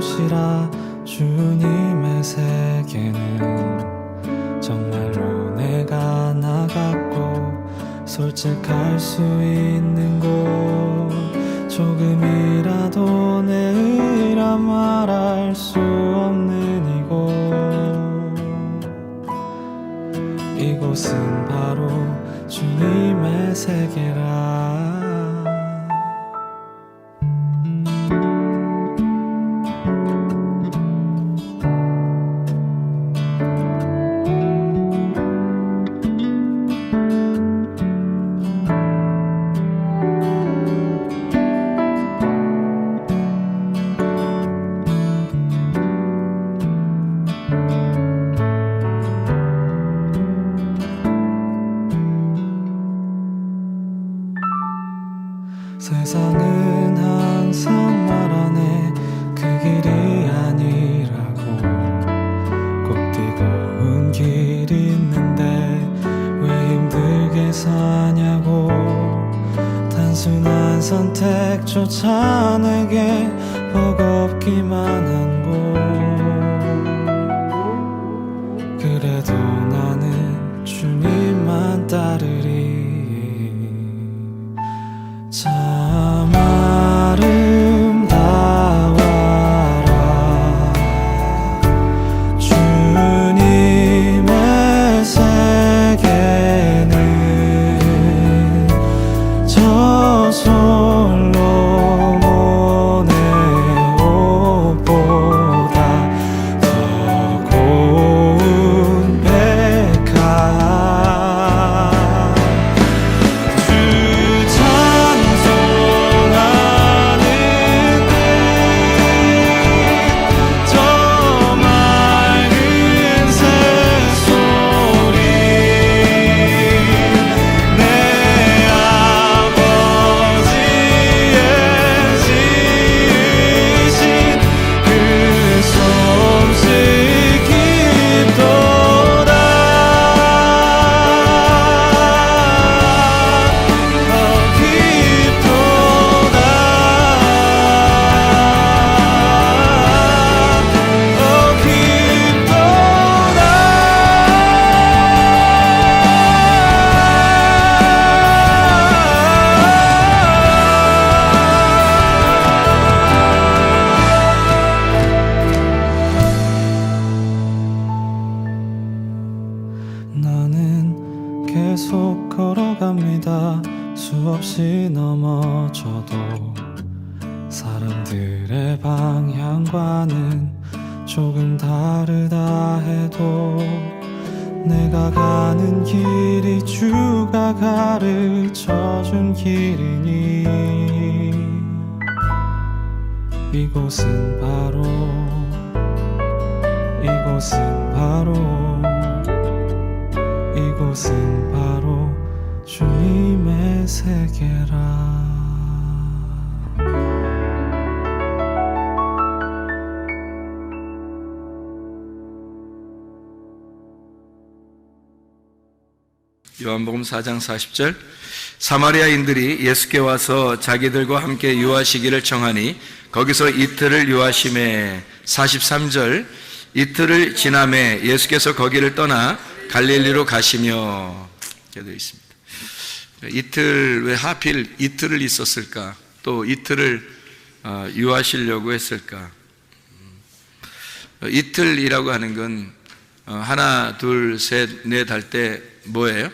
곳이라 주님의 세계는 정말로 내가 나갔고 솔직할 수 있는 곳, 조금이라도 내 의라 말할 수 없는 이곳은 바로 주님의 세계라. 세상은 항상 말하네 그 길이 아니라고. 꼭 뛰고운 길이 있는데 왜 힘들게 사냐고. 단순한 선택조차 내게 버겁기만 한 곳. 그래도 나는 주님만 따르리. 참 아름다워라 주님의 세계는 저 솔로몬의 옷보다 더 고운 백화. 나는 계속 걸어갑니다. 수없이 넘어져도 사람들의 방향과는 조금 다르다 해도 내가 가는 길이 주가 가르쳐준 길이니 이곳은 바로 주님의 세계라. 요한복음 4장 40절 사마리아인들이 예수께 와서 자기들과 함께 유하시기를 청하니 거기서 이틀을 유하심에 43절 이틀을 지남에 예수께서 거기를 떠나 갈릴리로 가시며 이렇게 되어 있습니다. 이틀, 왜 하필 이틀을 있었을까? 또 이틀을 유하시려고 했을까? 이틀이라고 하는 건 하나, 둘, 셋, 넷 할 때 뭐예요?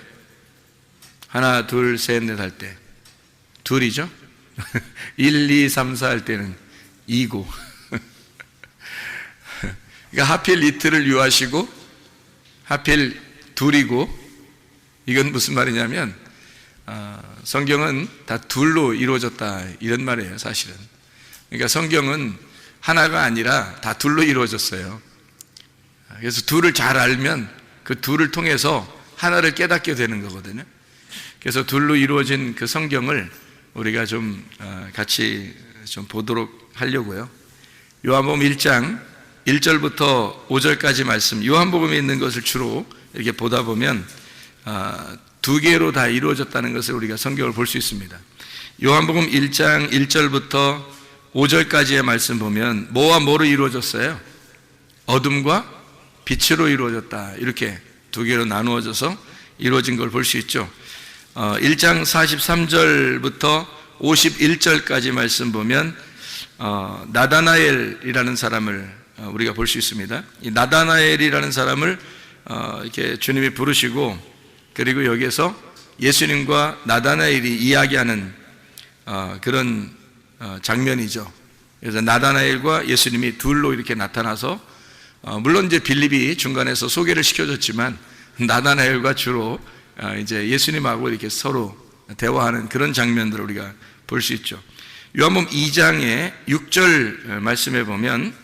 하나, 둘, 셋, 넷 할 때 둘이죠? 1, 2, 3, 4 할 때는 2고 그러니까 하필 이틀을 유하시고 하필 둘이고, 이건 무슨 말이냐면 성경은 다 둘로 이루어졌다 이런 말이에요. 사실은 그러니까 성경은 하나가 아니라 다 둘로 이루어졌어요. 그래서 둘을 잘 알면 그 둘을 통해서 하나를 깨닫게 되는 거거든요. 그래서 둘로 이루어진 그 성경을 우리가 좀 같이 좀 보도록 하려고요. 요한복음 1장 1절부터 5절까지 말씀, 요한복음에 있는 것을 주로 이렇게 보다 보면 두 개로 다 이루어졌다는 것을 우리가 성경을 볼 수 있습니다. 요한복음 1장 1절부터 5절까지의 말씀 보면 뭐와 뭐로 이루어졌어요? 어둠과 빛으로 이루어졌다. 이렇게 두 개로 나누어져서 이루어진 걸 볼 수 있죠. 1장 43절부터 51절까지 말씀 보면 나다나엘이라는 사람을 우리가 볼 수 있습니다. 이 나다나엘이라는 사람을 이렇게 주님이 부르시고, 그리고 여기에서 예수님과 나다나엘이 이야기하는 그런 장면이죠. 그래서 나다나엘과 예수님이 둘로 이렇게 나타나서, 물론 이제 빌립이 중간에서 소개를 시켜줬지만 나다나엘과 주로 이제 예수님하고 이렇게 서로 대화하는 그런 장면들을 우리가 볼 수 있죠. 요한복음 2장의 6절 말씀에 보면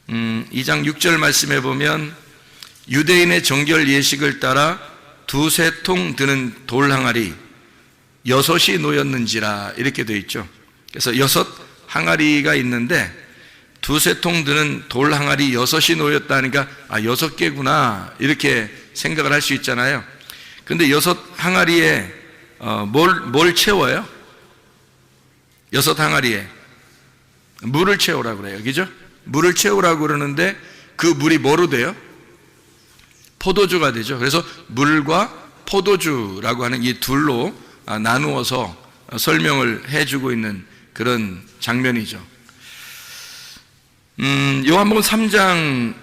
2장 6절 말씀에 보면 유대인의 정결 예식을 따라 두세 통 드는 돌 항아리 6이 놓였는지라 이렇게 되어 있죠. 그래서 6 항아리가 있는데 두세 통 드는 돌 항아리 6이 놓였다니까 6개구나 이렇게 생각을 할 수 있잖아요. 근데 6 항아리에 뭘 채워요? 6 항아리에 물을 채우라고 그래요. 그죠? 물을 채우라고 그러는데 그 물이 뭐로 돼요? 포도주가 되죠. 그래서 물과 포도주라고 하는 이 둘로 나누어서 설명을 해주고 있는 그런 장면이죠. 요한복음 3장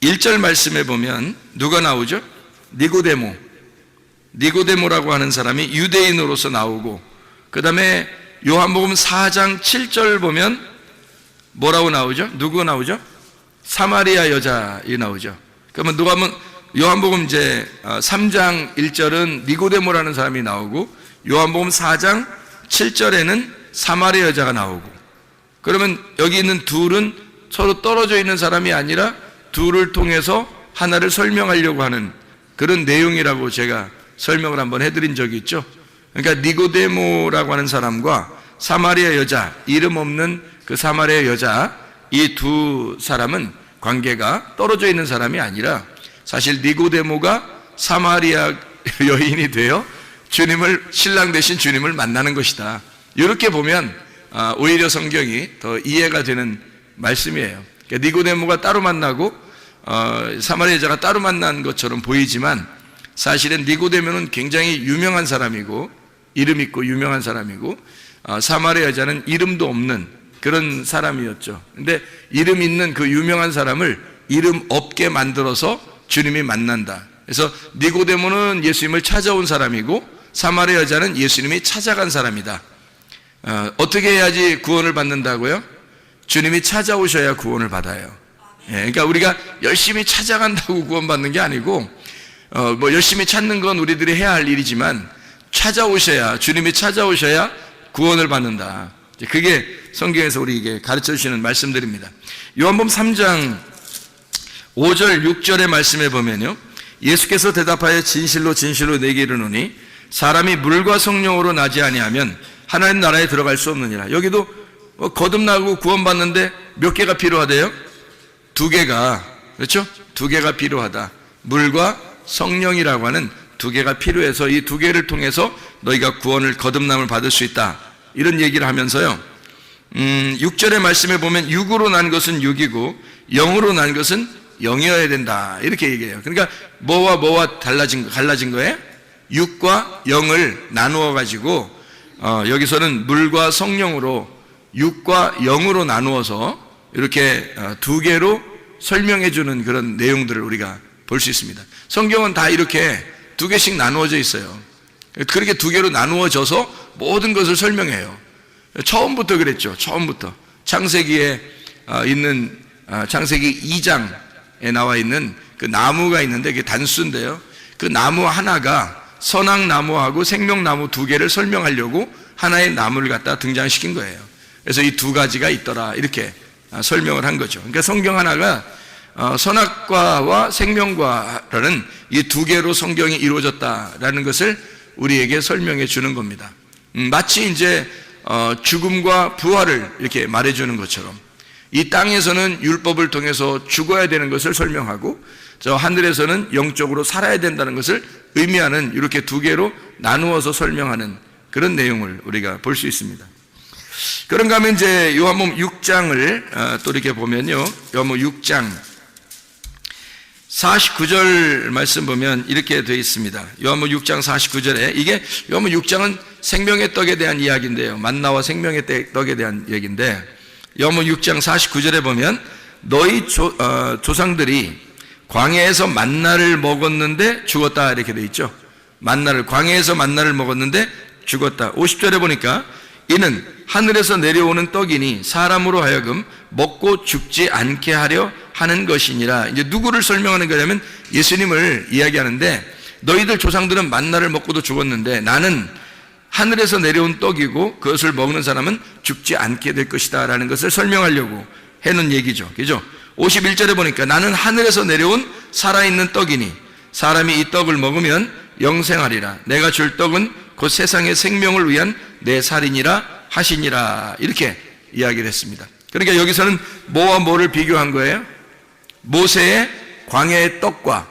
1절 말씀에 보면 누가 나오죠? 니고데모라고 하는 사람이 유대인으로서 나오고, 그 다음에 요한복음 4장 7절 보면 뭐라고 나오죠? 누구가 나오죠? 사마리아 여자이 나오죠. 그러면 누가 하면 요한복음 이제 3장 1절은 니고데모라는 사람이 나오고, 요한복음 4장 7절에는 사마리아 여자가 나오고, 그러면 여기 있는 둘은 서로 떨어져 있는 사람이 아니라 둘을 통해서 하나를 설명하려고 하는 그런 내용이라고 제가 설명을 한번 해드린 적이 있죠. 그러니까 니고데모라고 하는 사람과 사마리아 여자, 이름 없는 그 사마리아 여자, 이 두 사람은 관계가 떨어져 있는 사람이 아니라 사실 니고데모가 사마리아 여인이 되어 신랑 대신 주님을 만나는 것이다. 이렇게 보면 오히려 성경이 더 이해가 되는 말씀이에요. 그러니까 니고데모가 따로 만나고 사마리아 여자가 따로 만난 것처럼 보이지만 사실은 니고데모는 굉장히 유명한 사람이고 이름 있고 유명한 사람이고, 사마리아 여자는 이름도 없는 그런 사람이었죠. 근데 이름 있는 그 유명한 사람을 이름 없게 만들어서 주님이 만난다. 그래서 니고데모는 예수님을 찾아온 사람이고 사마리아 여자는 예수님이 찾아간 사람이다. 어떻게 해야지 구원을 받는다고요? 주님이 찾아오셔야 구원을 받아요. 그러니까 우리가 열심히 찾아간다고 구원받는 게 아니고, 뭐 열심히 찾는 건 우리들이 해야 할 일이지만 주님이 찾아오셔야 구원을 받는다. 그게 성경에서 우리에게 가르쳐 주시는 말씀들입니다. 요한복음 3장 5절 6절의 말씀에 보면요, 예수께서 대답하여 진실로 진실로 내게 이르노니 사람이 물과 성령으로 나지 아니하면 하나님 나라에 들어갈 수 없느니라. 여기도 거듭나고 구원받는데 몇 개가 필요하대요? 2개가, 그렇죠? 2개가 필요하다. 물과 성령이라고 하는 2개가 필요해서 이 2개를 통해서 너희가 구원을, 거듭남을 받을 수 있다. 이런 얘기를 하면서요, 6절의 말씀에 보면 육으로 난 것은 육이고 영으로 난 것은 영이어야 된다. 이렇게 얘기해요. 그러니까 뭐와 갈라진 거예요? 육과 영을 나누어 가지고 여기서는 물과 성령으로 육과 영으로 나누어서 이렇게 2개로 설명해 주는 그런 내용들을 우리가 볼 수 있습니다. 성경은 다 이렇게 2개씩 나누어져 있어요. 그렇게 2개로 나누어져서 모든 것을 설명해요. 처음부터 그랬죠. 처음부터 창세기에 있는 창세기 2장에 나와 있는 그 나무가 있는데 그게 단수인데요, 그 나무 하나가 선악나무하고 생명나무 2개를 설명하려고 하나의 나무를 갖다 등장시킨 거예요. 그래서 이 2가지가 있더라 이렇게 설명을 한 거죠. 그러니까 성경 하나가 선악과와 생명과라는 이 2개로 성경이 이루어졌다라는 것을 우리에게 설명해 주는 겁니다. 마치 이제 죽음과 부활을 이렇게 말해주는 것처럼 이 땅에서는 율법을 통해서 죽어야 되는 것을 설명하고 저 하늘에서는 영적으로 살아야 된다는 것을 의미하는 이렇게 2개로 나누어서 설명하는 그런 내용을 우리가 볼 수 있습니다. 그런가 하면 이제 요한복음 6장을 또 이렇게 보면요. 요한복음 6장 49절 말씀 보면 이렇게 되어 있습니다. 요한복음 6장 49절에 이게 요한복음 6장은 생명의 떡에 대한 이야기인데요. 만나와 생명의 떡에 대한 얘기인데 요한복음 6장 49절에 보면 너희 조상들이 광야에서 만나를 먹었는데 죽었다 이렇게 되어 있죠. 광야에서 만나를 먹었는데 죽었다. 50절에 보니까 이는 하늘에서 내려오는 떡이니 사람으로 하여금 먹고 죽지 않게 하려 하는 것이니라. 이제 누구를 설명하는 거냐면 예수님을 이야기하는데 너희들 조상들은 만나를 먹고도 죽었는데 나는 하늘에서 내려온 떡이고 그것을 먹는 사람은 죽지 않게 될 것이다 라는 것을 설명하려고 해놓은 얘기죠. 그죠? 51절에 보니까 나는 하늘에서 내려온 살아있는 떡이니 사람이 이 떡을 먹으면 영생하리라. 내가 줄 떡은 곧 세상의 생명을 위한 내 살이니라 하시니라. 이렇게 이야기를 했습니다. 그러니까 여기서는 뭐와 뭐를 비교한 거예요? 모세의 광야의 떡과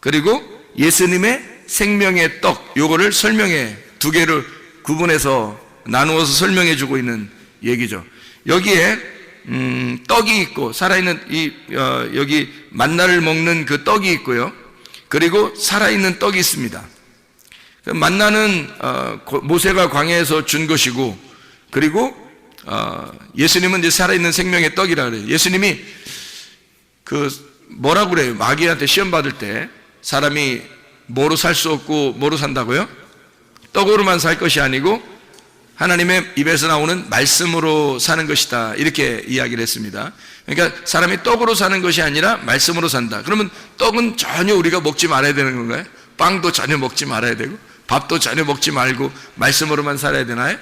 그리고 예수님의 생명의 떡, 요거를 설명해 두 개를 구분해서 나누어서 설명해 주고 있는 얘기죠. 여기에 떡이 있고 살아있는 여기 만나를 먹는 그 떡이 있고요. 그리고 살아있는 떡이 있습니다. 만나는 모세가 광야에서 준 것이고 그리고 예수님은 이제 살아있는 생명의 떡이라 그래요. 예수님이 뭐라고 그래요? 마귀한테 시험 받을 때 사람이 뭐로 살 수 없고 뭐로 산다고요? 떡으로만 살 것이 아니고 하나님의 입에서 나오는 말씀으로 사는 것이다 이렇게 이야기를 했습니다. 그러니까 사람이 떡으로 사는 것이 아니라 말씀으로 산다. 그러면 떡은 전혀 우리가 먹지 말아야 되는 건가요? 빵도 전혀 먹지 말아야 되고 밥도 전혀 먹지 말고 말씀으로만 살아야 되나요?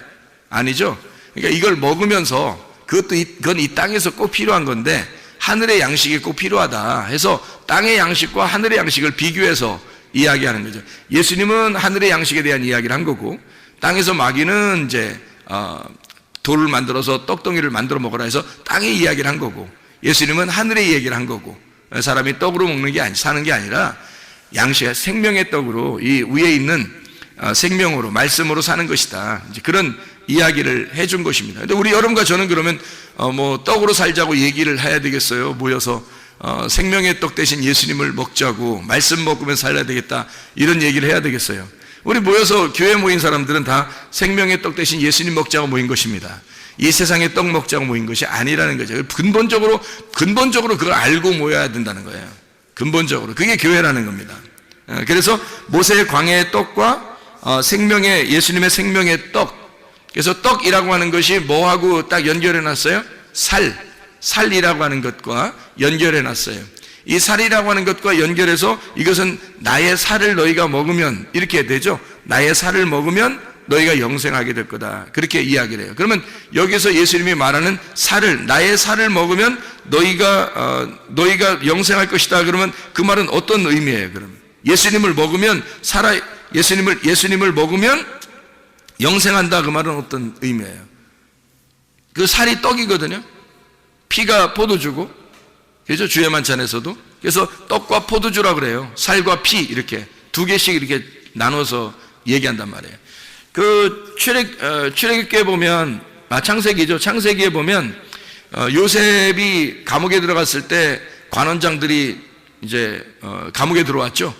아니죠. 그러니까 이걸 먹으면서 그건 이 땅에서 꼭 필요한 건데 하늘의 양식이 꼭 필요하다 해서 땅의 양식과 하늘의 양식을 비교해서 이야기하는 거죠. 예수님은 하늘의 양식에 대한 이야기를 한 거고 땅에서 마귀는 이제 돌을 만들어서 떡덩이를 만들어 먹으라 해서 땅의 이야기를 한 거고 예수님은 하늘의 이야기를 한 거고 사람이 떡으로 먹는 게 사는 게 아니라 양식 생명의 떡으로 이 위에 있는 생명으로 말씀으로 사는 것이다. 이제 그런 이야기를 해준 것입니다. 근데 우리 여러분과 저는 그러면 뭐 떡으로 살자고 얘기를 해야 되겠어요? 모여서 생명의 떡 대신 예수님을 먹자고 말씀 먹으면 살아야 되겠다 이런 얘기를 해야 되겠어요? 우리 모여서 교회 모인 사람들은 다 생명의 떡 대신 예수님 먹자고 모인 것입니다. 이 세상의 떡 먹자고 모인 것이 아니라는 거죠. 근본적으로 그걸 알고 모여야 된다는 거예요. 근본적으로 그게 교회라는 겁니다. 그래서 모세의 광야의 떡과 예수님의 생명의 떡. 그래서 떡이라고 하는 것이 뭐하고 딱 연결해 놨어요? 살이라고 하는 것과 연결해 놨어요. 이 살이라고 하는 것과 연결해서 이것은 나의 살을 너희가 먹으면 이렇게 되죠. 나의 살을 먹으면 너희가 영생하게 될 거다. 그렇게 이야기를 해요. 그러면 여기서 예수님이 말하는 나의 살을 먹으면 너희가 영생할 것이다. 그러면 그 말은 어떤 의미예요? 그럼 예수님을 먹으면 예수님을 먹으면 영생한다. 그 말은 어떤 의미예요? 그 살이 떡이거든요. 피가 포도주고 그죠? 주의 만찬에서도. 그래서 떡과 포도주라 그래요. 살과 피 이렇게 두 개씩 이렇게 나눠서 얘기한단 말이에요. 출애굽기에 보면 창세기죠. 창세기에 보면 요셉이 감옥에 들어갔을 때 관원장들이 이제 감옥에 들어왔죠.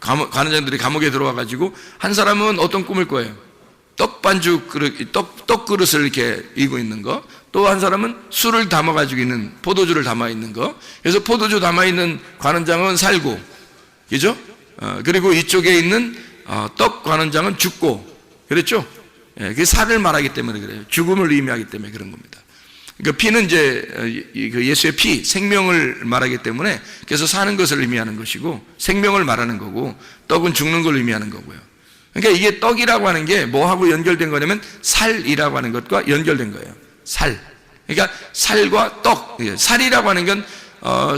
관원장들이 감옥에 들어와 가지고 한 사람은 어떤 꿈을 꿔요? 떡 그릇을 이렇게 이고 있는 거. 또 한 사람은 술을 담아가지고 있는, 포도주를 담아 있는 거. 그래서 포도주 담아 있는 관원장은 살고, 그죠? 그리고 이쪽에 있는 떡 관원장은 죽고, 그랬죠? 예, 그게 살을 말하기 때문에 그래요. 죽음을 의미하기 때문에 그런 겁니다. 그러니까 피는 이제 예수의 피, 생명을 말하기 때문에 그래서 사는 것을 의미하는 것이고 생명을 말하는 거고 떡은 죽는 걸 의미하는 거고요. 그러니까 이게 떡이라고 하는 게 뭐하고 연결된 거냐면 살이라고 하는 것과 연결된 거예요. 살. 그러니까 살과 떡. 살이라고 하는 건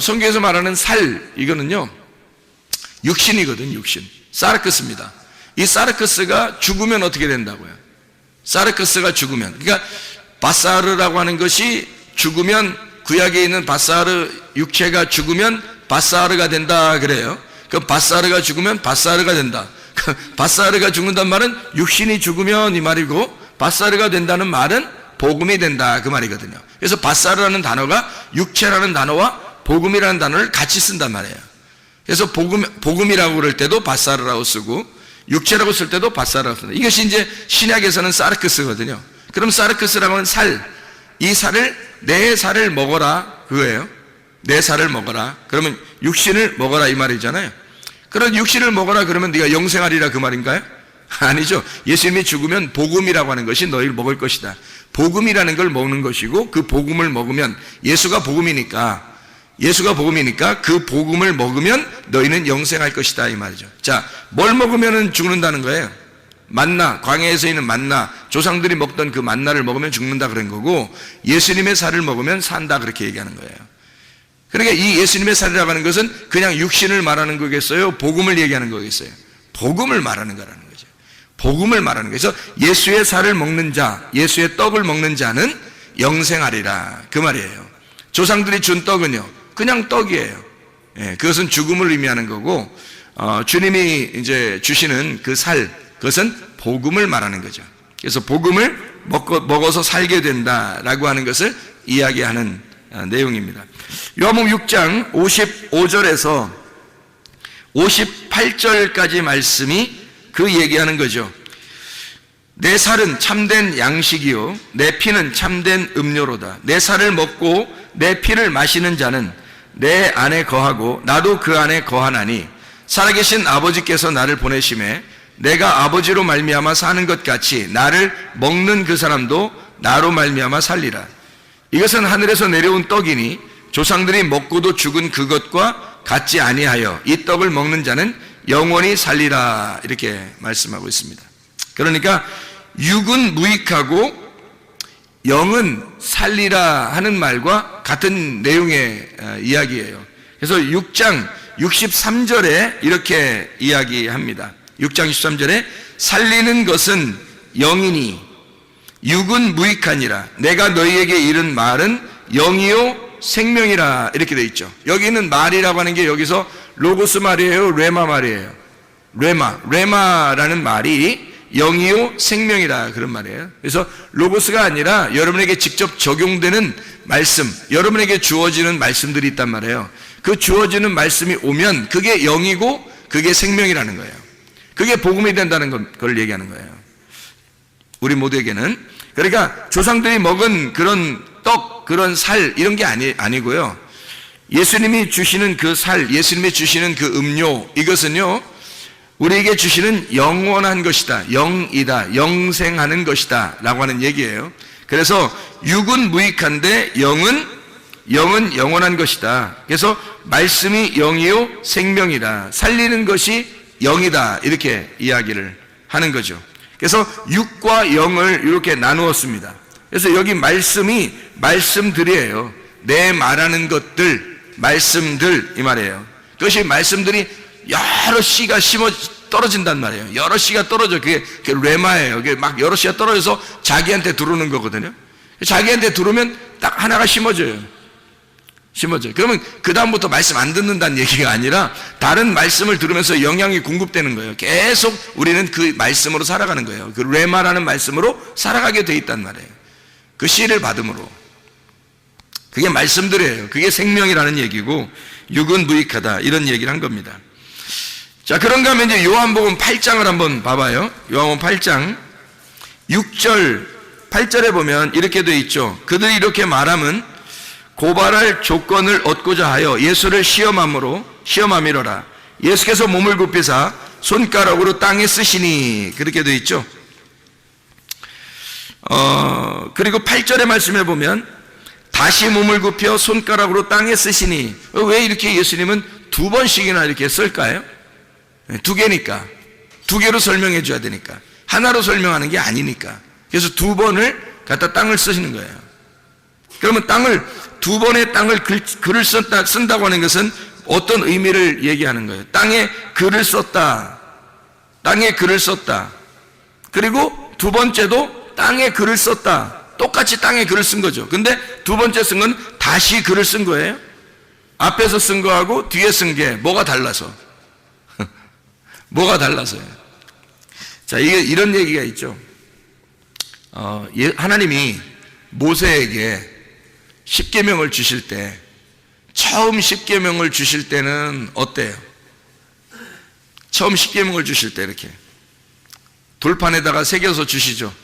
성경에서 말하는 살, 이거는요 육신이거든요. 육신. 사르크스입니다. 이 사르크스가 죽으면 어떻게 된다고요? 사르크스가 죽으면, 그러니까 바사르라고 하는 것이 죽으면, 구약에 있는 바사르 육체가 죽으면 바사르가 된다 그래요. 그 바사르가 죽으면 바사르가 된다. 바사르가 죽는다는 말은 육신이 죽으면 이 말이고, 바사르가 된다는 말은 복음이 된다 그 말이거든요. 그래서 바사르라는 단어가 육체라는 단어와 복음이라는 단어를 같이 쓴단 말이에요. 그래서 복음이라고 그럴 때도 바사르라고 쓰고 육체라고 쓸 때도 바사르라고 씁니다. 이것이 이제 신약에서는 사르크스거든요. 그럼 사르크스라고 하는 살, 이 살을 내 살을 먹어라 그거예요. 내 살을 먹어라. 그러면 육신을 먹어라 이 말이잖아요. 그런 육신을 먹어라 그러면 네가 영생하리라 그 말인가요? 아니죠. 예수님이 죽으면 복음이라고 하는 것이 너희를 먹을 것이다. 복음이라는 걸 먹는 것이고 그 복음을 먹으면 예수가 복음이니까 그 복음을 먹으면 너희는 영생할 것이다 이 말이죠. 자, 뭘 먹으면 죽는다는 거예요? 만나, 광야에서 있는 만나, 조상들이 먹던 그 만나를 먹으면 죽는다 그런 거고 예수님의 살을 먹으면 산다 그렇게 얘기하는 거예요. 그러니까 이 예수님의 살이라고 하는 것은 그냥 육신을 말하는 거겠어요? 복음을 얘기하는 거겠어요? 복음을 말하는 거라는 거죠. 복음을 말하는 거죠. 그래서 예수의 살을 먹는 자, 예수의 떡을 먹는 자는 영생하리라 그 말이에요. 조상들이 준 떡은요 그냥 떡이에요. 예, 그것은 죽음을 의미하는 거고 주님이 이제 주시는 그 살, 그것은 복음을 말하는 거죠. 그래서 복음을 먹어서 살게 된다라고 하는 것을 이야기하는 내용입니다. 요한복음 6장 55절에서 58절까지 말씀이 그 얘기하는 거죠. 내 살은 참된 양식이요 내 피는 참된 음료로다. 내 살을 먹고 내 피를 마시는 자는 내 안에 거하고 나도 그 안에 거하나니 살아계신 아버지께서 나를 보내심에 내가 아버지로 말미암아 사는 것 같이 나를 먹는 그 사람도 나로 말미암아 살리라. 이것은 하늘에서 내려온 떡이니 조상들이 먹고도 죽은 그것과 같지 아니하여 이 떡을 먹는 자는 영원히 살리라 이렇게 말씀하고 있습니다. 그러니까 육은 무익하고 영은 살리라 하는 말과 같은 내용의 이야기예요. 그래서 6장 63절에 이렇게 이야기합니다. 6장 63절에 살리는 것은 영이니 육은 무익하니라. 내가 너희에게 이른 말은 영이요 생명이라 이렇게 돼 있죠. 여기 있는 말이라고 하는 게 여기서 로고스 말이에요, 레마 말이에요? 레마라는 말이 영이요 생명이라 그런 말이에요. 그래서 로고스가 아니라 여러분에게 직접 적용되는 말씀, 여러분에게 주어지는 말씀들이 있단 말이에요. 그 주어지는 말씀이 오면 그게 영이고 그게 생명이라는 거예요. 그게 복음이 된다는 걸 얘기하는 거예요. 우리 모두에게는. 그러니까 조상들이 먹은 그런 떡, 그런 살 이런 게 아니고요. 예수님이 주시는 그 살, 예수님이 주시는 그 음료, 이것은요 우리에게 주시는 영원한 것이다, 영이다, 영생하는 것이다 라고 하는 얘기예요. 그래서 육은 무익한데 영은 영원한 것이다. 그래서 말씀이 영이요 생명이다, 살리는 것이 영이다 이렇게 이야기를 하는 거죠. 그래서 육과 영을 이렇게 나누었습니다. 그래서 여기 말씀이 말씀들이에요. 내 말하는 것들, 말씀들 이 말이에요. 그것이 말씀들이 여러 씨가 떨어진단 말이에요. 여러 씨가 떨어져. 그게 레마예요. 그게 막 여러 씨가 떨어져서 자기한테 들어오는 거거든요. 자기한테 들어오면 딱 하나가 심어져요. 그러면 그 다음부터 말씀 안 듣는다는 얘기가 아니라 다른 말씀을 들으면서 영향이 공급되는 거예요. 계속 우리는 그 말씀으로 살아가는 거예요. 그 레마라는 말씀으로 살아가게 돼 있단 말이에요. 그 씨를 받음으로. 그게 말씀들이에요. 그게 생명이라는 얘기고 육은 무익하다 이런 얘기를 한 겁니다. 자, 그런가 하면 이제 요한복음 8장을 한번 봐봐요. 요한복음 8장 6절 8절에 보면 이렇게 돼 있죠. 그들이 이렇게 말하면 고발할 조건을 얻고자 하여 예수를 시험함이로라. 예수께서 몸을 굽히사 손가락으로 땅에 쓰시니 그렇게 돼 있죠. 그리고 8절의 말씀에 보면 다시 몸을 굽혀 손가락으로 땅에 쓰시니. 왜 이렇게 예수님은 두 번씩이나 이렇게 쓸까요? 두 개니까. 두 개로 설명해 줘야 되니까. 하나로 설명하는 게 아니니까. 그래서 두 번을 갖다 땅을 쓰시는 거예요. 그러면 두 번의 땅을 글을 쓴다고 하는 것은 어떤 의미를 얘기하는 거예요? 땅에 글을 썼다. 땅에 글을 썼다. 그리고 두 번째도 땅에 글을 썼다. 똑같이 땅에 글을 쓴 거죠. 근데 두 번째 쓴 건 다시 글을 쓴 거예요. 앞에서 쓴 거하고 뒤에 쓴 게 뭐가 달라서? 뭐가 달라서요? 자, 이게 이런 얘기가 있죠. 하나님이 모세에게 십계명을 주실 때, 처음 십계명을 주실 때는 어때요? 처음 십계명을 주실 때 이렇게 돌판에다가 새겨서 주시죠.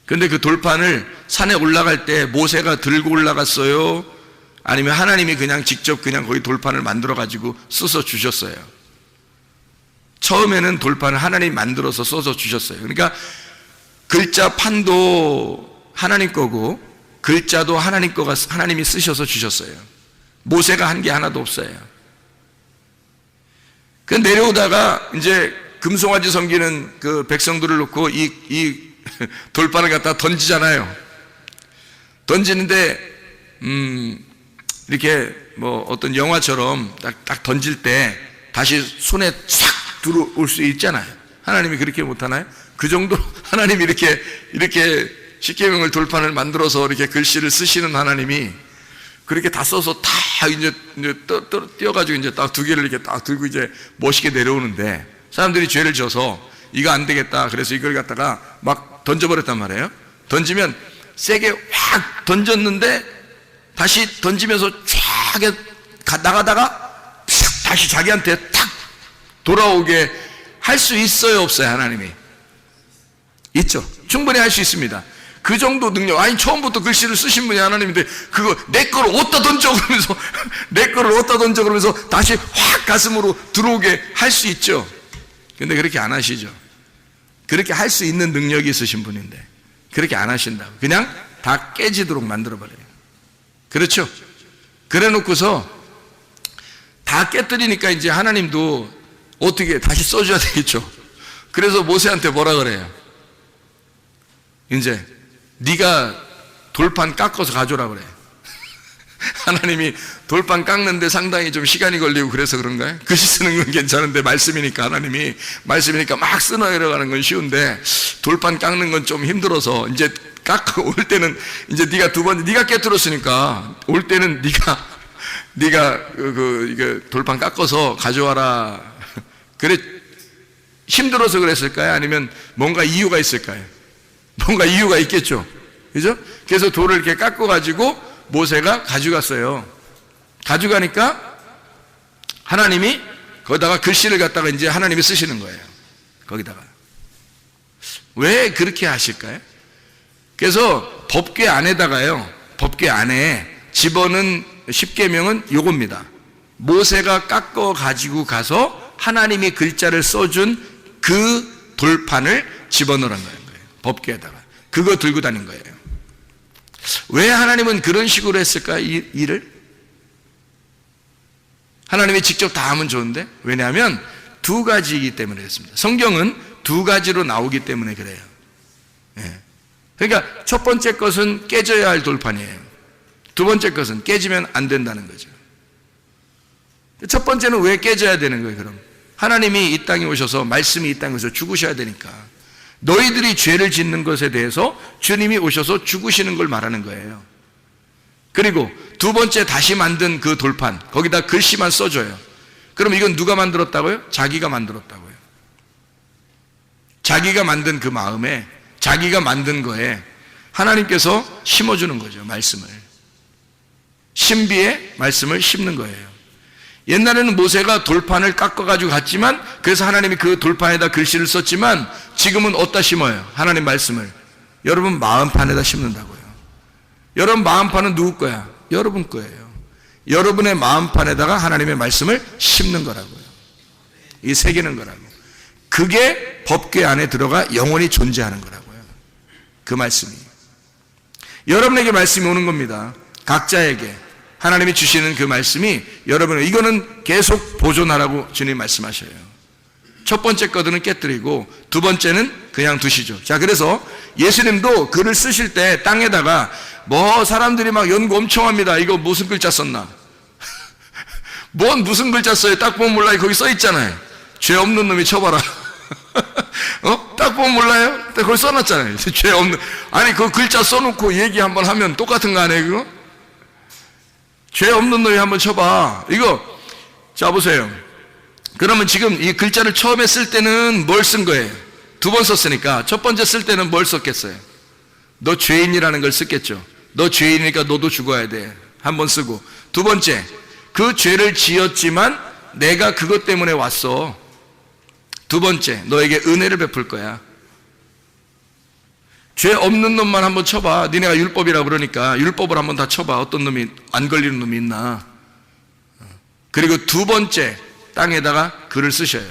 근데 그 돌판을 산에 올라갈 때 모세가 들고 올라갔어요? 아니면 하나님이 그냥 직접 그냥 거기 돌판을 만들어 가지고 써서 주셨어요? 처음에는 돌판을 하나님이 만들어서 써서 주셨어요. 그러니까 글자 판도 하나님 거고 글자도 하나님 거가 하나님이 쓰셔서 주셨어요. 모세가 한 게 하나도 없어요. 그 내려오다가 이제 금송아지 섬기는 그 백성들을 놓고 이 돌판을 갖다 던지잖아요. 던지는데 이렇게 뭐 어떤 영화처럼 딱 던질 때 다시 손에 싹 들어올 수 있잖아요. 하나님이 그렇게 못하나요? 그 정도 하나님이 이렇게 십계명을 돌판을 만들어서 이렇게 글씨를 쓰시는 하나님이 그렇게 다 써서 다 이제 띄어가지고 이제 딱 두 개를 이렇게 딱 들고 이제 멋있게 내려오는데 사람들이 죄를 져서 이거 안 되겠다. 그래서 이걸 갖다가 막 던져버렸단 말이에요. 던지면 세게 확 던졌는데 다시 던지면서 쫙 나가다가 다시 자기한테 탁 돌아오게 할 수 있어요, 없어요? 하나님이 있죠. 충분히 할 수 있습니다. 그 정도 능력. 아니 처음부터 글씨를 쓰신 분이 하나님인데 그거 내 거를 어디다 던져 그러면서 내 거를 어디다 던져 그러면서 다시 확 가슴으로 들어오게 할 수 있죠. 근데 그렇게 안 하시죠. 그렇게 할 수 있는 능력이 있으신 분인데 그렇게 안 하신다고 그냥 다 깨지도록 만들어버려요. 그렇죠? 그래 놓고서 다 깨뜨리니까 이제 하나님도 어떻게 다시 써줘야 되겠죠. 그래서 모세한테 뭐라 그래요? 이제 네가 돌판 깎아서 가져오라 그래. 하나님이 돌판 깎는데 상당히 좀 시간이 걸리고 그래서 그런가요? 글씨 쓰는 건 괜찮은데 말씀이니까 막 쓰나 내려가는 건 쉬운데 돌판 깎는 건 좀 힘들어서 이제 깎아 올 때는 이제 네가 네가 깨뜨렸으니까 올 때는 네가 이게 돌판 깎아서 가져와라. 그래 힘들어서 그랬을까요? 아니면 뭔가 이유가 있을까요? 뭔가 이유가 있겠죠. 그죠? 그래서 돌을 이렇게 깎아가지고 모세가 가져갔어요. 가져가니까 하나님이 거기다가 글씨를 갖다가 이제 하나님이 쓰시는 거예요. 거기다가. 왜 그렇게 하실까요? 그래서 법궤 안에다가요, 법궤 안에 집어넣은 십계명은 요겁니다. 모세가 깎아 가지고 가서 하나님이 글자를 써준 그 돌판을 집어넣으라는 거예요. 법궤에다가 그거 들고 다닌 거예요. 왜 하나님은 그런 식으로 했을까? 이 일을 하나님이 직접 다 하면 좋은데 왜냐하면 두 가지이기 때문에 그렇습니다. 성경은 두 가지로 나오기 때문에 그래요. 그러니까 첫 번째 것은 깨져야 할 돌판이에요. 두 번째 것은 깨지면 안 된다는 거죠. 첫 번째는 왜 깨져야 되는 거예요? 그럼 하나님이 이 땅에 오셔서 말씀이 이 땅에 오셔서 죽으셔야 되니까 너희들이 죄를 짓는 것에 대해서 주님이 오셔서 죽으시는 걸 말하는 거예요. 그리고 두 번째 다시 만든 그 돌판 거기다 글씨만 써줘요. 그럼 이건 누가 만들었다고요? 자기가 만들었다고요. 자기가 만든 그 마음에 자기가 만든 거에 하나님께서 심어주는 거죠. 말씀을 신비의 말씀을 심는 거예요. 옛날에는 모세가 돌판을 깎아가지고 갔지만 그래서 하나님이 그 돌판에다 글씨를 썼지만 지금은 어디다 심어요? 하나님 말씀을 여러분 마음판에다 심는다고요. 여러분 마음판은 누구 거야? 여러분 거예요. 여러분의 마음판에다가 하나님의 말씀을 심는 거라고요. 이 새기는 거라고. 그게 법궤 안에 들어가 영원히 존재하는 거라고요. 그 말씀이 여러분에게 말씀이 오는 겁니다. 각자에게 하나님이 주시는 그 말씀이 여러분의 이거는 계속 보존하라고 주님 말씀하셔요. 첫 번째 거들은 깨뜨리고 두 번째는 그냥 두시죠. 자, 그래서 예수님도 글을 쓰실 때 땅에다가 뭐 사람들이 막 연구 엄청 합니다. 이거 무슨 글자 썼나? 뭔 무슨 글자 써요? 딱 보면 몰라요. 거기 써 있잖아요. 죄 없는 놈이 쳐봐라. 딱 보면 몰라요? 거기 써놨잖아요. 죄 없는. 아니 그 글자 써놓고 얘기 한번 하면 똑같은 거 아니에요? 그거? 죄 없는 놈이 한번 쳐봐. 이거 자 보세요. 그러면 지금 이 글자를 처음에 쓸 때는 뭘 쓴 거예요? 두 번 썼으니까 첫 번째 쓸 때는 뭘 썼겠어요? 너 죄인이라는 걸 쓰겠죠. 너 죄인이니까 너도 죽어야 돼. 한 번 쓰고. 두 번째, 그 죄를 지었지만 내가 그것 때문에 왔어. 두 번째, 너에게 은혜를 베풀 거야. 죄 없는 놈만 한번 쳐봐. 니네가 율법이라 그러니까 율법을 한번 다 쳐봐. 어떤 놈이 안 걸리는 놈이 있나. 그리고 두 번째, 땅에다가 글을 쓰셔요.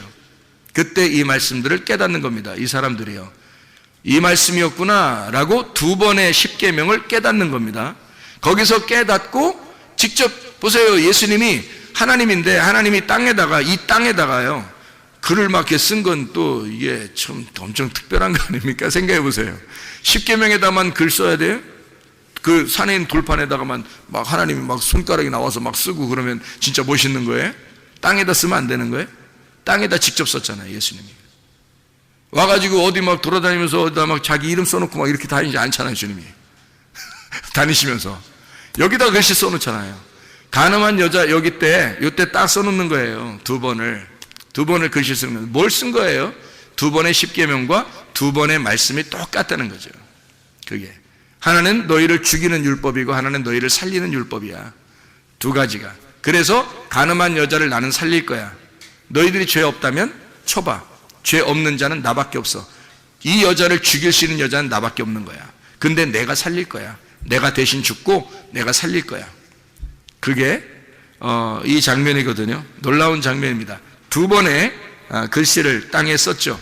그때 이 말씀들을 깨닫는 겁니다. 이 사람들이요. 이 말씀이었구나 라고 두 번의 십계명을 깨닫는 겁니다. 거기서 깨닫고 직접 보세요. 예수님이 하나님인데 하나님이 땅에다가, 이 땅에다가요, 글을 막 이렇게 쓴 건 또 이게 참 엄청 특별한 거 아닙니까? 생각해 보세요. 십계명에다만 글 써야 돼요? 그 산에 있는 돌판에다가만 막 하나님이 막 손가락이 나와서 막 쓰고 그러면 진짜 멋있는 거예요? 땅에다 쓰면 안 되는 거예요? 땅에다 직접 썼잖아요, 예수님이. 와가지고 어디 막 돌아다니면서 어디다 막 자기 이름 써놓고 막 이렇게 다니지 않잖아요, 주님이. 다니시면서. 여기다 글씨 써놓잖아요. 가늠한 여자 여기 때, 요때 딱 써놓는 거예요. 두 번을 글씨 쓰면. 뭘 쓴 거예요? 두 번의 십계명과 두 번의 말씀이 똑같다는 거죠. 그게. 하나는 너희를 죽이는 율법이고 하나는 너희를 살리는 율법이야. 두 가지가. 그래서 가늠한 여자를 나는 살릴 거야. 너희들이 죄 없다면 쳐봐. 죄 없는 자는 나밖에 없어. 이 여자를 죽일 수 있는 여자는 나밖에 없는 거야. 근데 내가 살릴 거야. 내가 대신 죽고 내가 살릴 거야. 그게 이 장면이거든요. 놀라운 장면입니다. 두 번의 글씨를 땅에 썼죠.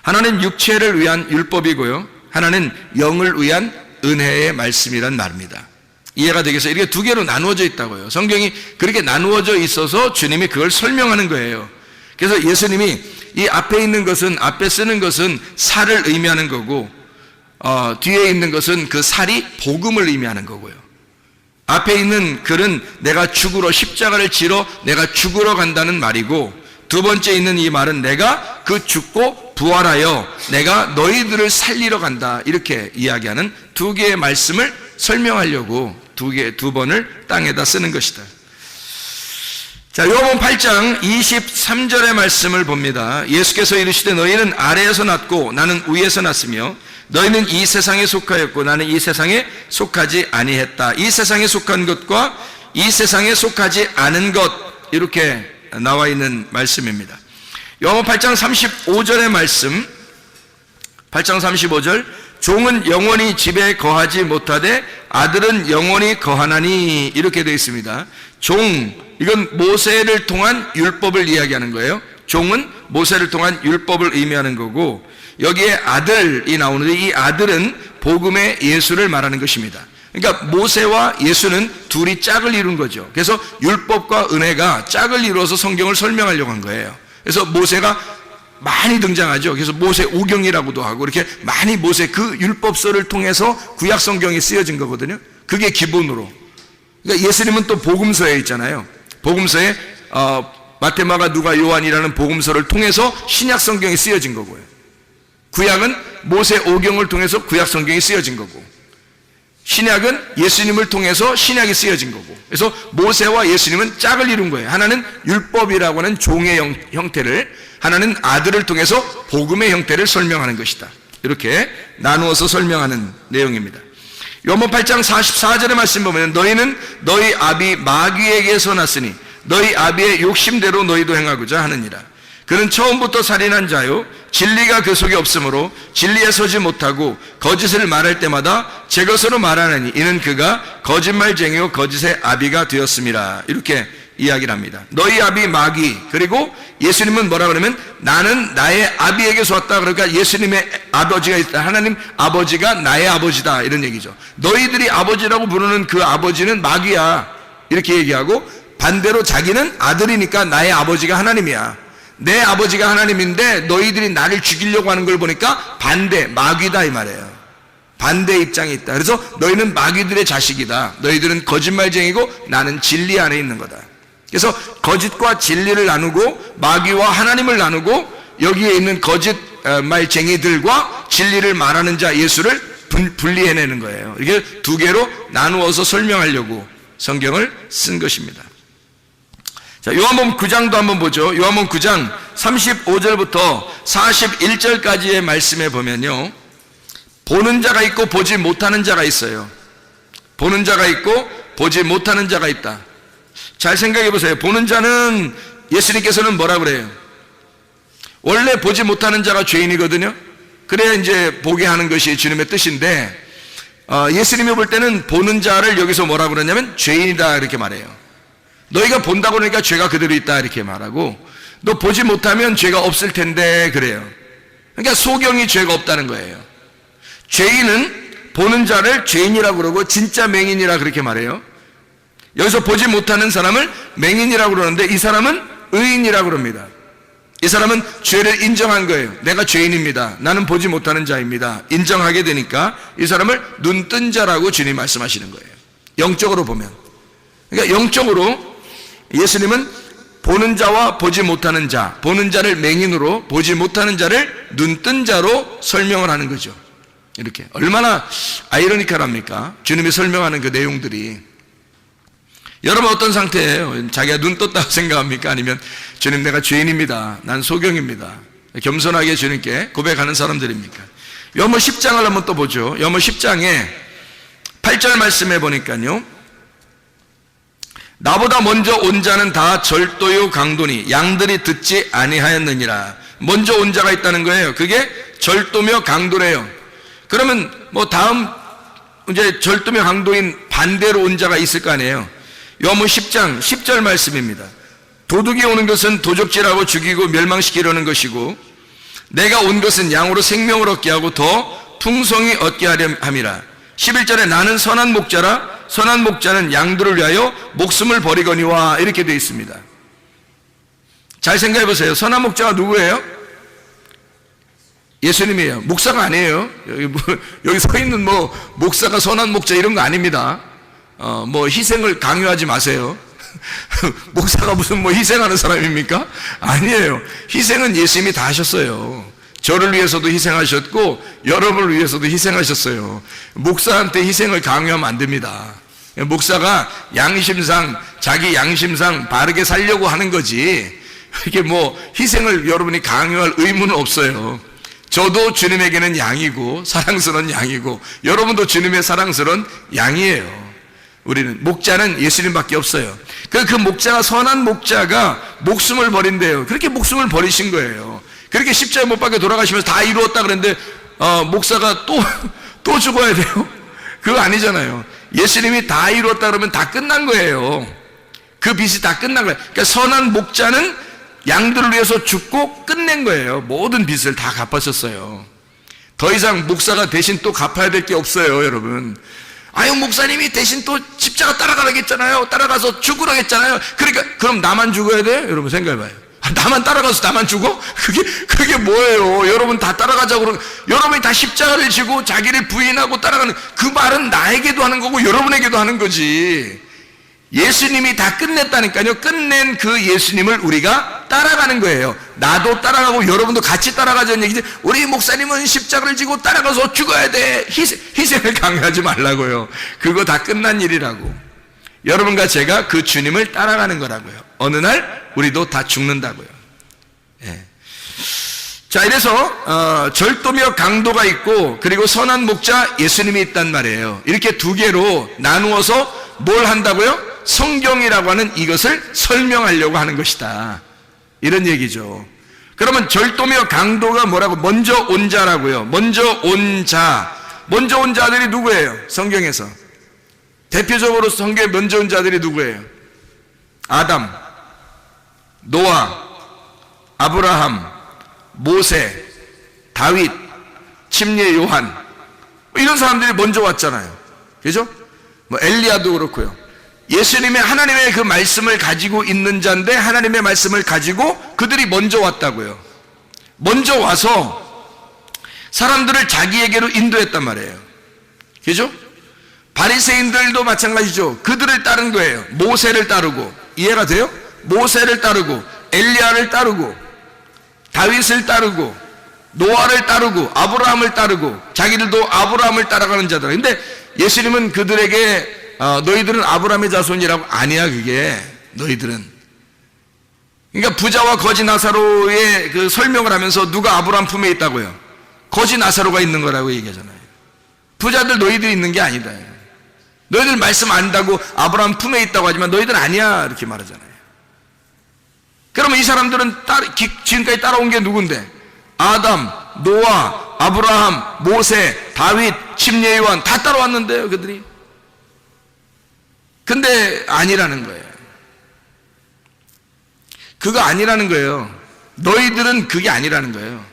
하나는 육체를 위한 율법이고요, 하나는 영을 위한 은혜의 말씀이란 말입니다. 이해가 되겠어요? 이렇게 두 개로 나누어져 있다고요. 성경이 그렇게 나누어져 있어서 주님이 그걸 설명하는 거예요. 그래서 예수님이 이 앞에 있는 것은, 앞에 쓰는 것은 살을 의미하는 거고, 뒤에 있는 것은 그 살이 복음을 의미하는 거고요. 앞에 있는 글은 내가 죽으러, 십자가를 지러 내가 죽으러 간다는 말이고, 두 번째 있는 이 말은 내가 그 죽고 부활하여 내가 너희들을 살리러 간다, 이렇게 이야기하는 두 개의 말씀을 설명하려고 두 번을 땅에다 쓰는 것이다. 자, 요한복음 8장 23절의 말씀을 봅니다. 예수께서 이르시되 너희는 아래에서 났고 나는 위에서 났으며 너희는 이 세상에 속하였고 나는 이 세상에 속하지 아니했다. 이 세상에 속한 것과 이 세상에 속하지 않은 것, 이렇게 나와 있는 말씀입니다. 요한복음 8장 35절의 말씀, 8장 35절, 종은 영원히 집에 거하지 못하되 아들은 영원히 거하나니, 이렇게 되어 있습니다. 종, 이건 모세를 통한 율법을 이야기하는 거예요. 종은 모세를 통한 율법을 의미하는 거고, 여기에 아들이 나오는데 이 아들은 복음의 예수를 말하는 것입니다. 그러니까 모세와 예수는 둘이 짝을 이룬 거죠. 그래서 율법과 은혜가 짝을 이루어서 성경을 설명하려고 한 거예요. 그래서 모세가 많이 등장하죠. 그래서 모세 오경이라고도 하고, 이렇게 많이 모세 그 율법서를 통해서 구약 성경이 쓰여진 거거든요. 그게 기본으로. 그러니까 예수님은 또 복음서에 있잖아요. 복음서에 마태, 마가, 누가, 요한이라는 복음서를 통해서 신약 성경이 쓰여진 거고요. 구약은 모세 오경을 통해서 구약 성경이 쓰여진 거고, 신약은 예수님을 통해서 신약이 쓰여진 거고, 그래서 모세와 예수님은 짝을 이룬 거예요. 하나는 율법이라고 하는 종의 형태를, 하나는 아들을 통해서 복음의 형태를 설명하는 것이다. 이렇게 나누어서 설명하는 내용입니다. 요한복음 8장 44절의 말씀 보면 너희는 너희 아비 마귀에게서 났으니 너희 아비의 욕심대로 너희도 행하고자 하느니라. 그는 처음부터 살인한 자요 진리가 그 속에 없으므로 진리에 서지 못하고 거짓을 말할 때마다 제 것으로 말하느니 이는 그가 거짓말쟁이요 거짓의 아비가 되었음이라. 이렇게 이야기를 합니다. 너희 아비 마귀, 그리고 예수님은 뭐라 그러면 나는 나의 아비에게서 왔다. 그러니까 예수님의 아버지가 있다. 하나님 아버지가 나의 아버지다, 이런 얘기죠. 너희들이 아버지라고 부르는 그 아버지는 마귀야, 이렇게 얘기하고, 반대로 자기는 아들이니까 나의 아버지가 하나님이야. 내 아버지가 하나님인데 너희들이 나를 죽이려고 하는 걸 보니까 반대, 마귀다, 이 말이에요. 반대 입장에 있다. 그래서 너희는 마귀들의 자식이다. 너희들은 거짓말쟁이고 나는 진리 안에 있는 거다. 그래서 거짓과 진리를 나누고 마귀와 하나님을 나누고 여기에 있는 거짓말쟁이들과 진리를 말하는 자 예수를 분리해내는 거예요. 이게 두 개로 나누어서 설명하려고 성경을 쓴 것입니다. 자, 요한복음 9장도 한번 보죠. 요한복음 9장 35절부터 41절까지의 말씀에 보면요, 보는 자가 있고 보지 못하는 자가 있어요. 보는 자가 있고 보지 못하는 자가 있다. 잘 생각해 보세요. 보는 자는 예수님께서는 뭐라 그래요? 원래 보지 못하는 자가 죄인이거든요. 그래야 이제 보게 하는 것이 주님의 뜻인데, 예수님이 볼 때는 보는 자를 여기서 뭐라 그러냐면 죄인이다 이렇게 말해요. 너희가 본다고 그러니까 죄가 그대로 있다 이렇게 말하고, 너 보지 못하면 죄가 없을 텐데 그래요. 그러니까 소경이 죄가 없다는 거예요. 죄인은 보는 자를 죄인이라고 그러고 진짜 맹인이라 그렇게 말해요. 여기서 보지 못하는 사람을 맹인이라고 그러는데 이 사람은 의인이라고 그럽니다. 이 사람은 죄를 인정한 거예요. 내가 죄인입니다. 나는 보지 못하는 자입니다. 인정하게 되니까 이 사람을 눈뜬 자라고 주님 말씀하시는 거예요. 영적으로 보면. 그러니까 영적으로 예수님은 보는 자와 보지 못하는 자, 보는 자를 맹인으로, 보지 못하는 자를 눈뜬 자로 설명을 하는 거죠. 이렇게. 얼마나 아이러니컬합니까? 주님이 설명하는 그 내용들이. 여러분 어떤 상태예요? 자기가 눈 떴다고 생각합니까? 아니면 주님 내가 죄인입니다. 난 소경입니다. 겸손하게 주님께 고백하는 사람들입니까? 요한복음 10장을 한번 또 보죠. 요한복음 10장에 8절 말씀해 보니까요. 나보다 먼저 온 자는 다 절도요 강도니 양들이 듣지 아니하였느니라. 먼저 온 자가 있다는 거예요. 그게 절도며 강도래요. 그러면 뭐 다음 이제 절도며 강도인 반대로 온 자가 있을 거 아니에요. 요한복음 10장 10절 말씀입니다. 도둑이 오는 것은 도적질하고 죽이고 멸망시키려는 것이고 내가 온 것은 양으로 생명을 얻게 하고 더 풍성히 얻게 하려 함이라. 11절에 나는 선한 목자라 선한 목자는 양들을 위하여 목숨을 버리거니와 이렇게 되어 있습니다. 잘 생각해 보세요. 선한 목자가 누구예요? 예수님이에요. 목사가 아니에요. 여기 서 있는 목사가 선한 목자 이런 거 아닙니다. 희생을 강요하지 마세요. 목사가 무슨 희생하는 사람입니까? 아니에요. 희생은 예수님이 다 하셨어요. 저를 위해서도 희생하셨고 여러분을 위해서도 희생하셨어요. 목사한테 희생을 강요하면 안 됩니다. 목사가 양심상 자기 양심상 바르게 살려고 하는 거지 이게 희생을 여러분이 강요할 의무는 없어요. 저도 주님에게는 양이고 사랑스러운 양이고 여러분도 주님의 사랑스러운 양이에요. 우리는 목자는 예수님밖에 없어요. 그 목자가 선한 목자가 목숨을 버린대요. 그렇게 목숨을 버리신 거예요. 그렇게 십자가 못 박혀 돌아가시면서 다 이루었다 그랬는데 목사가 또 죽어야 돼요? 그거 아니잖아요. 예수님이 다 이루었다 그러면 다 끝난 거예요. 그 빚이 다 끝난 거예요. 그러니까 선한 목자는 양들을 위해서 죽고 끝낸 거예요. 모든 빚을 다 갚아셨어요. 더 이상 목사가 대신 또 갚아야 될 게 없어요, 여러분. 아유, 목사님이 대신 또 십자가 따라가라겠잖아요. 따라가서 죽으라겠잖아요. 그러니까 그럼 나만 죽어야 돼요? 여러분 생각해봐요. 나만 따라가서 나만 죽어? 그게 뭐예요? 여러분 다 따라가자고 그러고 여러분이 다 십자가를 지고 자기를 부인하고 따라가는 그 말은 나에게도 하는 거고 여러분에게도 하는 거지. 예수님이 다 끝냈다니까요. 끝낸 그 예수님을 우리가 따라가는 거예요. 나도 따라가고 여러분도 같이 따라가자는 얘기지. 우리 목사님은 십자가를 지고 따라가서 죽어야 돼. 희생을 강요하지 말라고요. 그거 다 끝난 일이라고. 여러분과 제가 그 주님을 따라가는 거라고요. 어느 날 우리도 다 죽는다고요. 예. 자, 이래서 절도며 강도가 있고 그리고 선한 목자 예수님이 있단 말이에요. 이렇게 두 개로 나누어서 뭘 한다고요? 성경이라고 하는 이것을 설명하려고 하는 것이다. 이런 얘기죠. 그러면 절도며 강도가 뭐라고? 먼저 온 자라고요. 먼저 온 자. 먼저 온 자들이 누구예요? 성경에서. 대표적으로 성경에 먼저 온 자들이 누구예요? 아담, 노아, 아브라함, 모세, 다윗, 침례 요한, 이런 사람들이 먼저 왔잖아요. 그죠? 엘리야도 그렇고요. 예수님의 하나님의 그 말씀을 가지고 있는 자인데 하나님의 말씀을 가지고 그들이 먼저 왔다고요. 먼저 와서 사람들을 자기에게로 인도했단 말이에요. 그죠? 바리새인들도 마찬가지죠. 그들을 따른 거예요. 모세를 따르고. 이해가 돼요? 모세를 따르고 엘리야를 따르고 다윗을 따르고 노아를 따르고 아브라함을 따르고 자기들도 아브라함을 따라가는 자들. 근데 예수님은 그들에게 너희들은 아브라함의 자손이라고. 아니야, 그게 너희들은. 그러니까 부자와 거지 나사로의 그 설명을 하면서 누가 아브라함 품에 있다고요? 거지 나사로가 있는 거라고 얘기하잖아요. 부자들 너희들이 있는 게 아니다. 너희들 말씀 안다고 아브라함 품에 있다고 하지만 너희들 아니야 이렇게 말하잖아요. 그러면 이 사람들은 지금까지 따라온 게 누군데? 아담, 노아, 아브라함, 모세, 다윗, 침례요한 다 따라왔는데요, 그들이. 근데 아니라는 거예요. 그거 아니라는 거예요. 너희들은 그게 아니라는 거예요.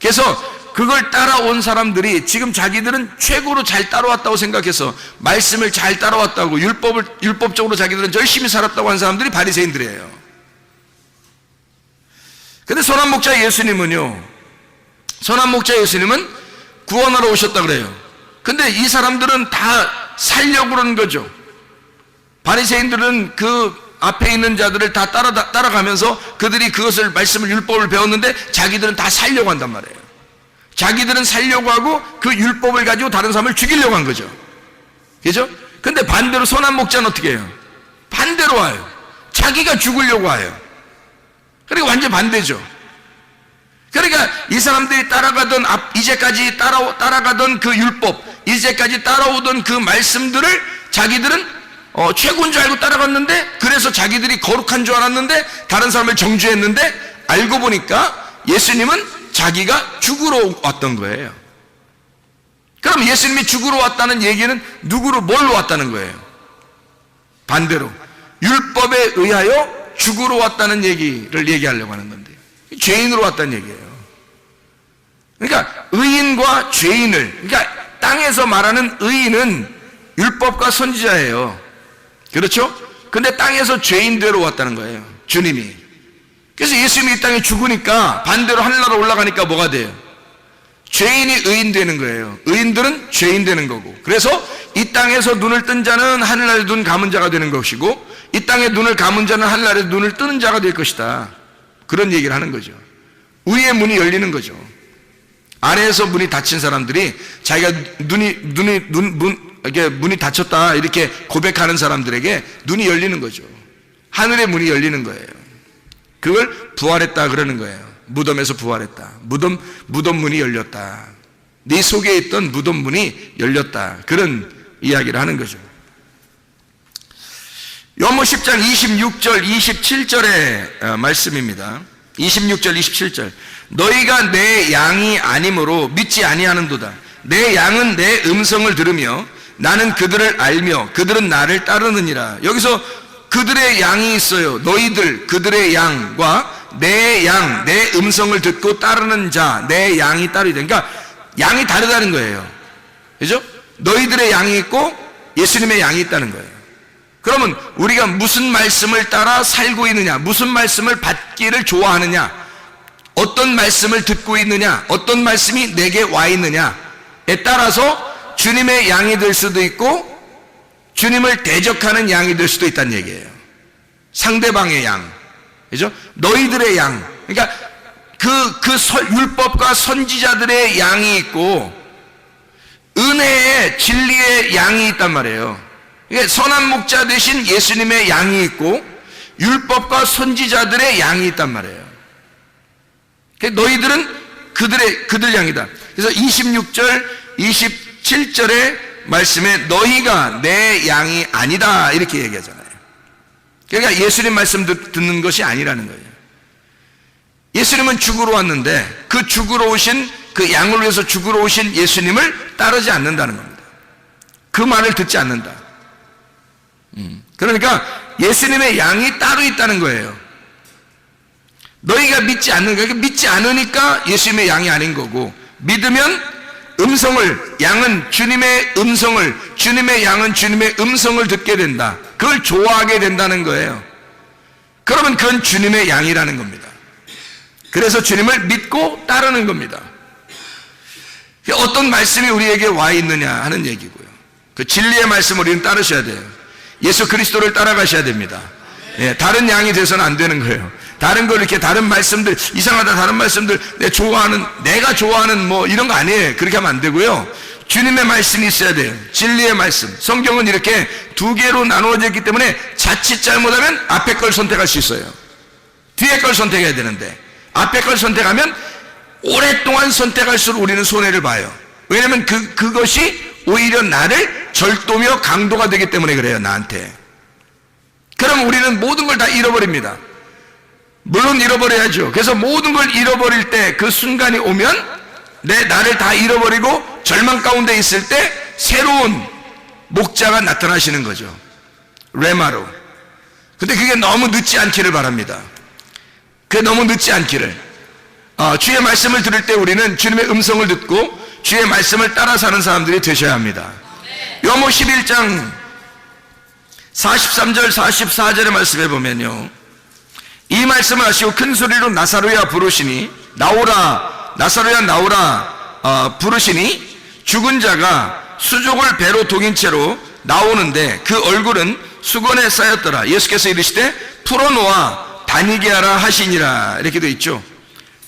그래서 그걸 따라온 사람들이 지금 자기들은 최고로 잘 따라왔다고 생각해서 말씀을 잘 따라왔다고 율법적으로 자기들은 열심히 살았다고 하는 사람들이 바리새인들이에요. 근데 선한 목자 예수님은요, 선한 목자 예수님은 구원하러 오셨다 그래요. 근데 이 사람들은 다 살려고 그러는 거죠. 바리새인들은 그 앞에 있는 자들을 다 따라가면서 그들이 그것을 말씀을 율법을 배웠는데 자기들은 다 살려고 한단 말이에요. 자기들은 살려고 하고 그 율법을 가지고 다른 사람을 죽이려고 한 거죠. 그죠? 근데 반대로 선한 목자는 어떻게 해요? 반대로 와요. 자기가 죽으려고 와요. 그러니까 완전 반대죠. 그러니까 이 사람들이 따라가던 이제까지 따라가던 그 율법, 이제까지 따라오던 그 말씀들을 자기들은 최고인 줄 알고 따라갔는데, 그래서 자기들이 거룩한 줄 알았는데 다른 사람을 정죄했는데, 알고 보니까 예수님은 자기가 죽으러 왔던 거예요. 그럼 예수님이 죽으러 왔다는 얘기는 뭘로 왔다는 거예요? 반대로 율법에 의하여 죽으러 왔다는 얘기를 얘기하려고 하는 건데, 죄인으로 왔다는 얘기예요. 그러니까 의인과 죄인을, 그러니까 땅에서 말하는 의인은 율법과 선지자예요. 그렇죠? 근데 땅에서 죄인대로 왔다는 거예요, 주님이. 그래서 예수님이 이 땅에 죽으니까 반대로 하늘나라 올라가니까 뭐가 돼요? 죄인이 의인 되는 거예요. 의인들은 죄인 되는 거고. 그래서 이 땅에서 눈을 뜬 자는 하늘나라에 눈 감은 자가 되는 것이고, 이 땅에 눈을 감은 자는 하늘나라에 눈을 뜨는 자가 될 것이다. 그런 얘기를 하는 거죠. 의의 문이 열리는 거죠. 아래에서 문이 닫힌 사람들이 자기가 문이 닫혔다 이렇게 고백하는 사람들에게 눈이 열리는 거죠. 하늘의 문이 열리는 거예요. 그걸 부활했다 그러는 거예요. 무덤에서 부활했다. 무덤 문이 열렸다. 네 속에 있던 무덤 문이 열렸다. 그런 이야기를 하는 거죠. 요한복음 10장 26절 27절의 말씀입니다. 26절 27절. 너희가 내 양이 아니므로 믿지 아니하는도다. 내 양은 내 음성을 들으며 나는 그들을 알며 그들은 나를 따르느니라. 여기서 그들의 양이 있어요. 너희들 그들의 양과 내 양, 내 음성을 듣고 따르는 자, 내 양이 따르다. 그러니까 양이 다르다는 거예요. 그죠? 너희들의 양이 있고 예수님의 양이 있다는 거예요. 그러면 우리가 무슨 말씀을 따라 살고 있느냐, 무슨 말씀을 받기를 좋아하느냐, 어떤 말씀을 듣고 있느냐, 어떤 말씀이 내게 와 있느냐에 따라서 주님의 양이 될 수도 있고 주님을 대적하는 양이 될 수도 있다는 얘기예요. 상대방의 양, 그죠? 너희들의 양, 그러니까 율법과 선지자들의 양이 있고 은혜의 진리의 양이 있단 말이에요. 선한 목자 대신 예수님의 양이 있고 율법과 선지자들의 양이 있단 말이에요. 너희들은 그들 양이다. 그래서 26절 27절의 말씀에 너희가 내 양이 아니다 이렇게 얘기하잖아요. 그러니까 예수님 말씀 듣는 것이 아니라는 거예요. 예수님은 죽으러 왔는데 그 죽으러 오신, 그 양을 위해서 죽으러 오신 예수님을 따르지 않는다는 겁니다. 그 말을 듣지 않는다. 그러니까 예수님의 양이 따로 있다는 거예요. 너희가 믿지 않는 거예요. 믿지 않으니까 예수님의 양이 아닌 거고, 믿으면 양은 주님의 음성을, 주님의 양은 주님의 음성을 듣게 된다. 그걸 좋아하게 된다는 거예요. 그러면 그건 주님의 양이라는 겁니다. 그래서 주님을 믿고 따르는 겁니다. 어떤 말씀이 우리에게 와 있느냐 하는 얘기고요. 그 진리의 말씀을 우리는 따르셔야 돼요. 예수 그리스도를 따라가셔야 됩니다. 예, 다른 양이 돼서는 안 되는 거예요. 다른 걸 이렇게 다른 말씀들, 이상하다 다른 말씀들, 내가 좋아하는 뭐 이런 거 아니에요. 그렇게 하면 안 되고요. 주님의 말씀이 있어야 돼요. 진리의 말씀. 성경은 이렇게 두 개로 나누어져 있기 때문에 자칫 잘못하면 앞에 걸 선택할 수 있어요. 뒤에 걸 선택해야 되는데 앞에 걸 선택하면 오랫동안 선택할수록 우리는 손해를 봐요. 왜냐하면 그것이 오히려 나를 절도며 강도가 되기 때문에 그래요, 나한테. 그럼 우리는 모든 걸 다 잃어버립니다. 물론 잃어버려야죠. 그래서 모든 걸 잃어버릴 때 그 순간이 오면 나를 다 잃어버리고 절망 가운데 있을 때 새로운 목자가 나타나시는 거죠. 레마로. 근데 그게 너무 늦지 않기를 바랍니다. 그게 너무 늦지 않기를. 주의 말씀을 들을 때 우리는 주님의 음성을 듣고 주의 말씀을 따라 사는 사람들이 되셔야 합니다. 요한복음 11장 43절 44절의 말씀에 보면요, 이 말씀을 하시고 큰 소리로 나사로야 부르시니 나오라, 나사로야 나오라 부르시니 죽은 자가 수족을 배로 동인 채로 나오는데 그 얼굴은 수건에 쌓였더라. 예수께서 이르시되 풀어놓아 다니게 하라 하시니라. 이렇게 되어 있죠.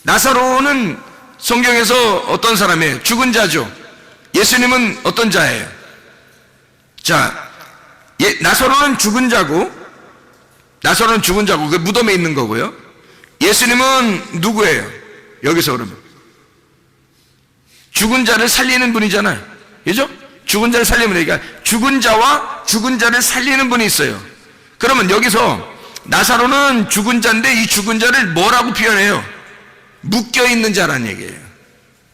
나사로는 성경에서 어떤 사람이에요? 죽은 자죠. 예수님은 어떤 자예요? 자, 나사로는 죽은 자고, 그 무덤에 있는 거고요. 예수님은 누구예요? 여기서 그러면 죽은 자를 살리는 분이잖아요. 그죠? 죽은 자를 살리는 분이, 그러니까 죽은 자와 죽은 자를 살리는 분이 있어요. 그러면 여기서 나사로는 죽은 자인데 이 죽은 자를 뭐라고 표현해요? 묶여있는 자라는 얘기예요.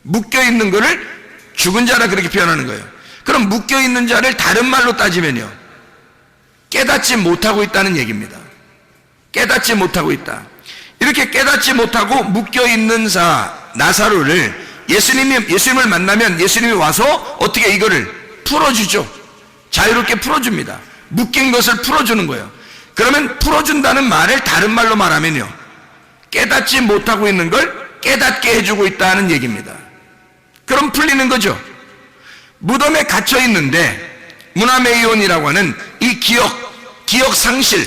묶여있는 거를 죽은 자라 그렇게 표현하는 거예요. 그럼 묶여있는 자를 다른 말로 따지면요, 깨닫지 못하고 있다는 얘기입니다. 깨닫지 못하고 있다. 이렇게 깨닫지 못하고 묶여있는 나사로를 예수님을 만나면 예수님이 와서 어떻게 이거를 풀어주죠. 자유롭게 풀어줍니다. 묶인 것을 풀어주는 거예요. 그러면 풀어준다는 말을 다른 말로 말하면요, 깨닫지 못하고 있는 걸 깨닫게 해주고 있다는 얘기입니다. 그럼 풀리는 거죠. 무덤에 갇혀 있는데 무나메이온이라고 하는 이 기억 상실,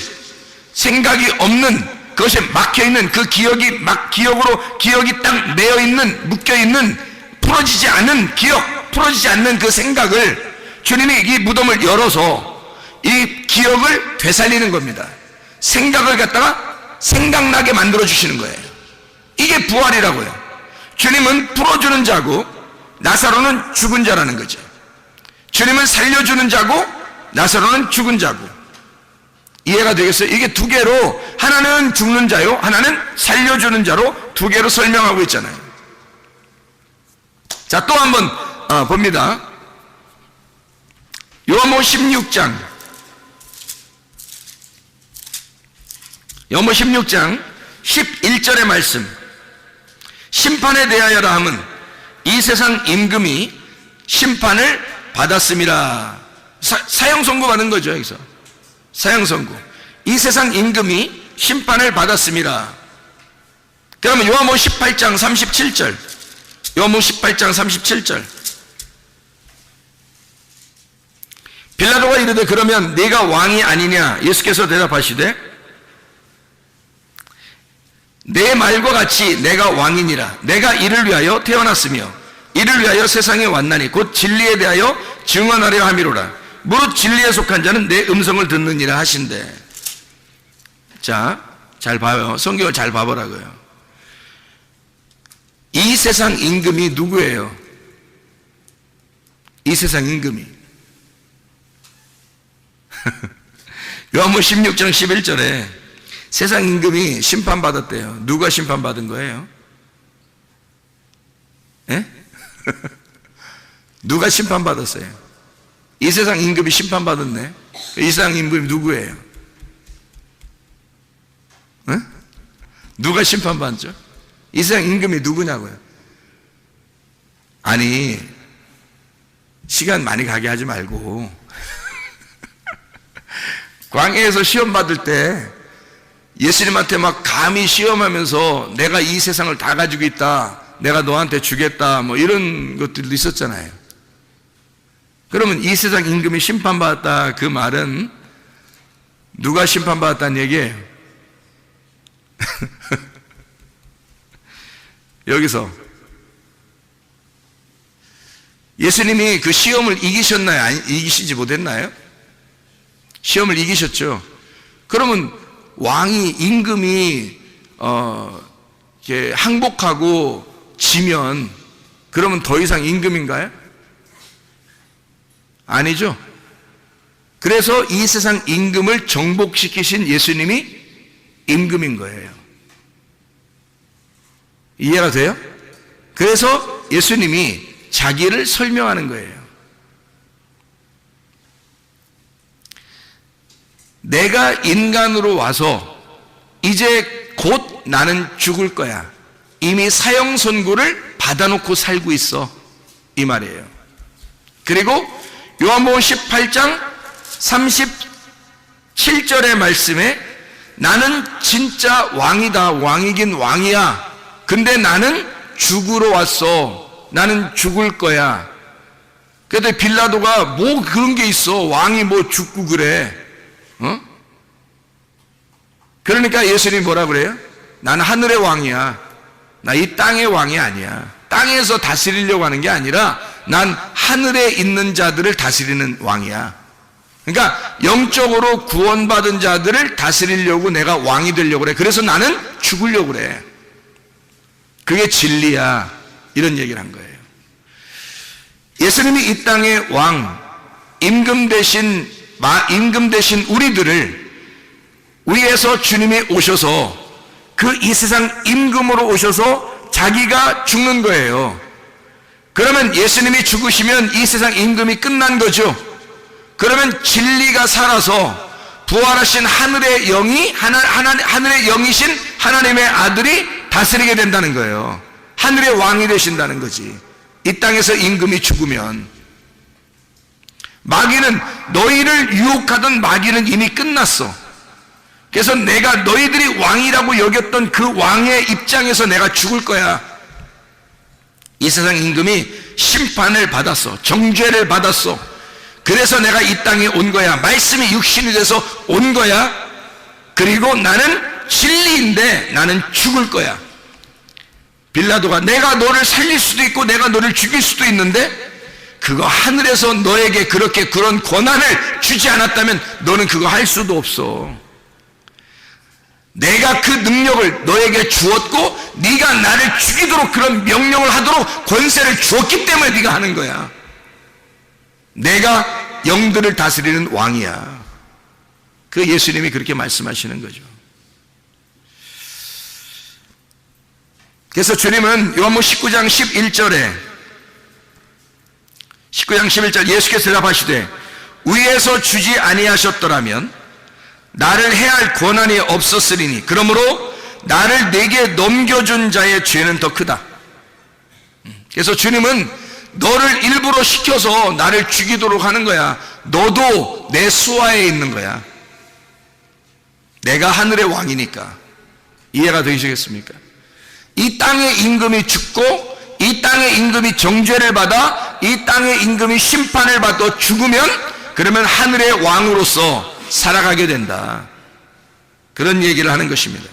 생각이 없는, 그것에 막혀있는 그 기억이 딱 매여있는, 묶여있는, 풀어지지 않는 풀어지지 않는 그 생각을 주님이 이 무덤을 열어서 이 기억을 되살리는 겁니다. 생각을 갖다가 생각나게 만들어 주시는 거예요. 이게 부활이라고요. 주님은 풀어주는 자고 나사로는 죽은 자라는 거죠. 주님은 살려주는 자고 나사로는 죽은 자고. 이해가 되겠어요? 이게 두 개로, 하나는 죽는 자요, 하나는 살려주는 자로 두 개로 설명하고 있잖아요. 자, 또 한번 봅니다. 요한복음 16장 11절의 말씀. 심판에 대하여라 함은 이 세상 임금이 심판을 받았음이라. 사형 선고 받은 거죠, 여기서. 사형 선고. 이 세상 임금이 심판을 받았음이라. 그러면 요한복음 18장 37절. 요한복음 18장 37절. 빌라도가 이르되 그러면 네가 왕이 아니냐? 예수께서 대답하시되 내 말과 같이 내가 왕이니라. 내가 이를 위하여 태어났으며 이를 위하여 세상에 왔나니 곧 진리에 대하여 증언하려 함이로라. 무릇 진리에 속한 자는 내 음성을 듣느니라 하신대. 자, 잘 봐요. 성경을 잘 봐보라고요. 이 세상 임금이 누구예요? 이 세상 임금이 요한복음 16장 11절에 세상 임금이 심판받았대요. 누가 심판받은 거예요? 예? 누가 심판받았어요? 이 세상 임금이 심판받았네. 이 세상 임금이 누구예요? 예? 누가 심판받죠? 이 세상 임금이 누구냐고요? 아니, 시간 많이 가게 하지 말고 광야에서 시험 받을 때 예수님한테 막 감히 시험하면서 내가 이 세상을 다 가지고 있다, 내가 너한테 주겠다, 뭐 이런 것들도 있었잖아요. 그러면 이 세상 임금이 심판받았다, 그 말은 누가 심판받았다는 얘기예요? 여기서 예수님이 그 시험을 이기셨나요? 아니, 이기시지 못했나요? 시험을 이기셨죠. 그러면 왕이, 임금이 이렇게 항복하고 지면 그러면 더 이상 임금인가요? 아니죠. 그래서 이 세상 임금을 정복시키신 예수님이 임금인 거예요. 이해가 돼요? 그래서 예수님이 자기를 설명하는 거예요. 내가 인간으로 와서 이제 곧 나는 죽을 거야. 이미 사형 선고를 받아놓고 살고 있어. 이 말이에요. 그리고 요한복음 18장 37절의 말씀에 나는 진짜 왕이다. 왕이긴 왕이야. 근데 나는 죽으러 왔어. 나는 죽을 거야. 그런데 빌라도가 뭐 그런 게 있어. 왕이 뭐 죽고 그래. 그러니까 예수님이 뭐라 그래요? 나는 하늘의 왕이야. 나 이 땅의 왕이 아니야. 땅에서 다스리려고 하는 게 아니라 난 하늘에 있는 자들을 다스리는 왕이야. 그러니까 영적으로 구원받은 자들을 다스리려고 내가 왕이 되려고 그래. 그래서 나는 죽으려고 그래. 그게 진리야. 이런 얘기를 한 거예요. 예수님이 이 땅의 왕, 임금 대신 우리들을 위에서 주님이 오셔서 그 이 세상 임금으로 오셔서 자기가 죽는 거예요. 그러면 예수님이 죽으시면 이 세상 임금이 끝난 거죠. 그러면 진리가 살아서 부활하신 하늘의 영이 하늘의 영이신 하나님의 아들이 다스리게 된다는 거예요. 하늘의 왕이 되신다는 거지. 이 땅에서 임금이 죽으면 마귀는, 너희를 유혹하던 마귀는 이미 끝났어. 그래서 내가 너희들이 왕이라고 여겼던 그 왕의 입장에서 내가 죽을 거야. 이 세상 임금이 심판을 받았어. 정죄를 받았어. 그래서 내가 이 땅에 온 거야. 말씀이 육신이 돼서 온 거야. 그리고 나는 진리인데 나는 죽을 거야. 빌라도가 내가 너를 살릴 수도 있고 내가 너를 죽일 수도 있는데 그거 하늘에서 너에게 그렇게 그런 권한을 주지 않았다면 너는 그거 할 수도 없어. 내가 그 능력을 너에게 주었고 네가 나를 죽이도록 그런 명령을 하도록 권세를 주었기 때문에 네가 하는 거야. 내가 영들을 다스리는 왕이야. 그 예수님이 그렇게 말씀하시는 거죠. 그래서 주님은 요한복음 19장 11절 예수께서 대답하시되 위에서 주지 아니하셨더라면 나를 해할 권한이 없었으리니 그러므로 나를 내게 넘겨준 자의 죄는 더 크다. 그래서 주님은 너를 일부러 시켜서 나를 죽이도록 하는 거야. 너도 내 수하에 있는 거야. 내가 하늘의 왕이니까. 이해가 되시겠습니까? 이 땅의 임금이 죽고 이 땅의 임금이 정죄를 받아 이 땅의 임금이 심판을 받아 죽으면 그러면 하늘의 왕으로서 살아가게 된다. 그런 얘기를 하는 것입니다.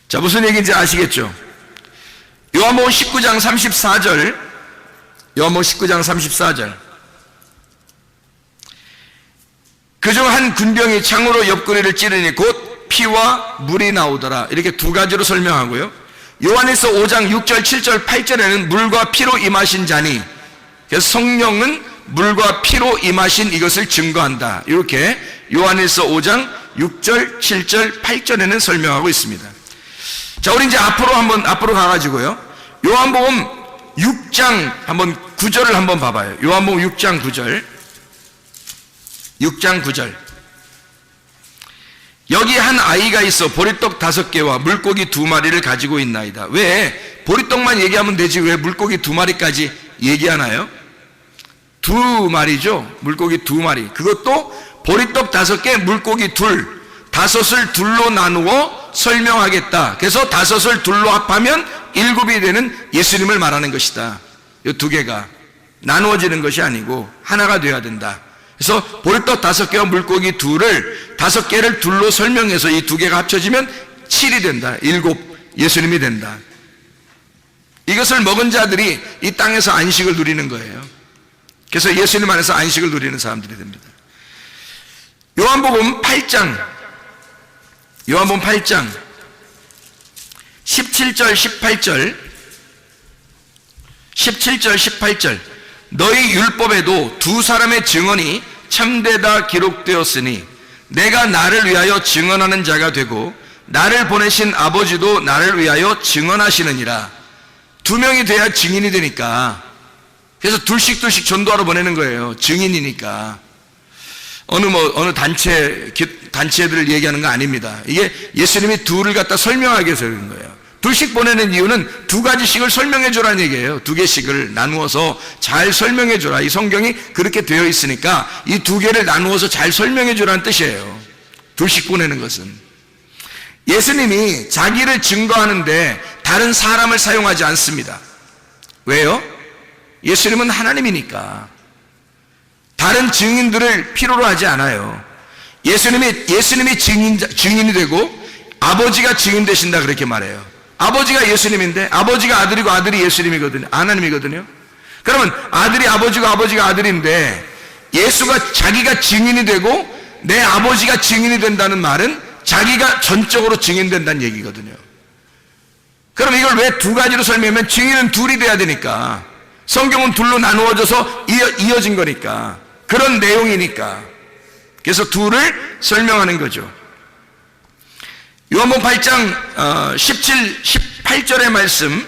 자, 무슨 얘기인지 아시겠죠? 요한복음 19장 34절, 요한복음 19장 34절. 그중 한 군병이 창으로 옆구리를 찌르니 곧 피와 물이 나오더라. 이렇게 두 가지로 설명하고요. 요한일서 5장 6절, 7절, 8절에는 물과 피로 임하신 자니, 그래서 성령은 물과 피로 임하신 이것을 증거한다. 이렇게 요한일서 5장 6절, 7절, 8절에는 설명하고 있습니다. 자, 우리 이제 앞으로 가가지고요. 요한복음 6장 한번 9절을 한번 봐봐요. 요한복음 6장 9절. 6장 9절. 여기 한 아이가 있어 보리떡 5개와 물고기 2마리를 가지고 있나이다. 왜 보리떡만 얘기하면 되지 왜 물고기 2마리까지 얘기하나요? 2마리죠. 물고기 2마리. 그것도 보리떡 5개, 물고기 2, 5을 2로 나누어 설명하겠다. 그래서 5을 2로 합하면 7이 되는 예수님을 말하는 것이다. 이 2개가 나누어지는 것이 아니고 하나가 되어야 된다. 그래서 보리떡 5개와 물고기 2를 5개를 2로 설명해서 이 2개가 합쳐지면 7이 된다. 7 예수님이 된다. 이것을 먹은 자들이 이 땅에서 안식을 누리는 거예요. 그래서 예수님 안에서 안식을 누리는 사람들이 됩니다. 요한복음 8장 17절 18절 너희 율법에도 두 사람의 증언이 참되다 기록되었으니 내가 나를 위하여 증언하는 자가 되고 나를 보내신 아버지도 나를 위하여 증언하시느니라. 두 명이 돼야 증인이 되니까. 그래서 둘씩 전도하러 보내는 거예요. 증인이니까. 어느 단체들을 얘기하는 거 아닙니다. 이게 예수님이 둘을 갖다 설명하기 위해서 그런 거예요. 둘씩 보내는 이유는 두 가지씩을 설명해 주라는 얘기예요. 두 개씩을 나누어서 잘 설명해 주라. 이 성경이 그렇게 되어 있으니까 이 두 개를 나누어서 잘 설명해 주라는 뜻이에요. 둘씩 보내는 것은. 예수님이 자기를 증거하는데 다른 사람을 사용하지 않습니다. 왜요? 예수님은 하나님이니까 다른 증인들을 필요로 하지 않아요. 예수님이 증인이 되고 아버지가 증인 되신다 그렇게 말해요. 아버지가 예수님인데 아버지가 아들이고 아들이 예수님이거든요. 하나님이거든요. 그러면 아들이 아버지고 아버지가 아들인데 예수가 자기가 증인이 되고 내 아버지가 증인이 된다는 말은 자기가 전적으로 증인된다는 얘기거든요. 그럼 이걸 왜 두 가지로 설명하면 증인은 둘이 돼야 되니까. 성경은 둘로 나누어져서 이어진 거니까. 그런 내용이니까. 그래서 둘을 설명하는 거죠. 요한복음 8장 18절의 말씀,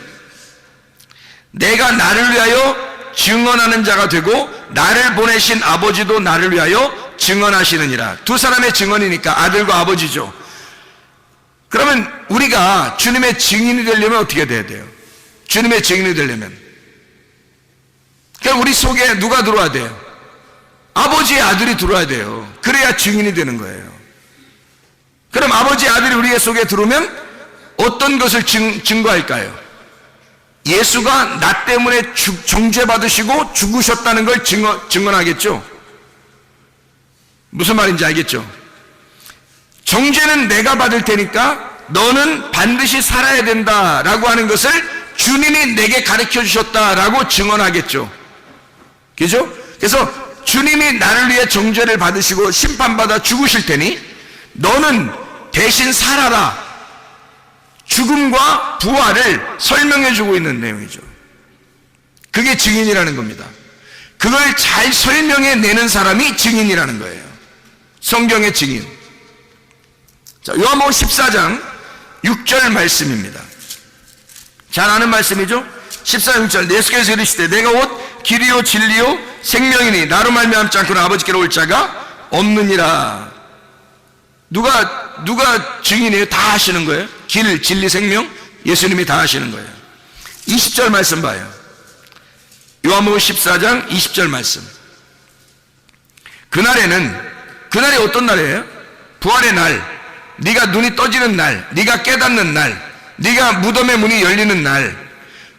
내가 나를 위하여 증언하는 자가 되고 나를 보내신 아버지도 나를 위하여 증언하시느니라. 두 사람의 증언이니까 아들과 아버지죠. 그러면 우리가 주님의 증인이 되려면 어떻게 돼야 돼요? 주님의 증인이 되려면 그러니까 우리 속에 누가 들어와야 돼요? 아버지의 아들이 들어와야 돼요. 그래야 증인이 되는 거예요. 그럼 아버지의 아들이 우리 속에 들어오면 어떤 것을 증거할까요? 예수가 나 때문에 정죄받으시고 죽으셨다는 걸 증언하겠죠. 무슨 말인지 알겠죠? 정죄는 내가 받을 테니까 너는 반드시 살아야 된다라고 하는 것을 주님이 내게 가르쳐 주셨다라고 증언하겠죠. 그죠? 그래서 주님이 나를 위해 정죄를 받으시고 심판받아 죽으실 테니 너는 대신 살아라. 죽음과 부활을 설명해 주고 있는 내용이죠. 그게 증인이라는 겁니다. 그걸 잘 설명해 내는 사람이 증인이라는 거예요. 성경의 증인. 자, 요한복음 14장 6절 말씀입니다. 잘 아는 말씀이죠? 14장 6절. 예수께서 이르시되 내가 곧 길이요 진리요 생명이니 나로 말미암지 않고는 아버지께로 올 자가 없느니라. 누가 증인이에요? 다 하시는 거예요. 길, 진리, 생명 예수님이 다 하시는 거예요. 20절 말씀 봐요. 요한복음 14장 20절 말씀. 그날이 어떤 날이에요? 부활의 날, 네가 눈이 떠지는 날, 네가 깨닫는 날, 네가 무덤의 문이 열리는 날,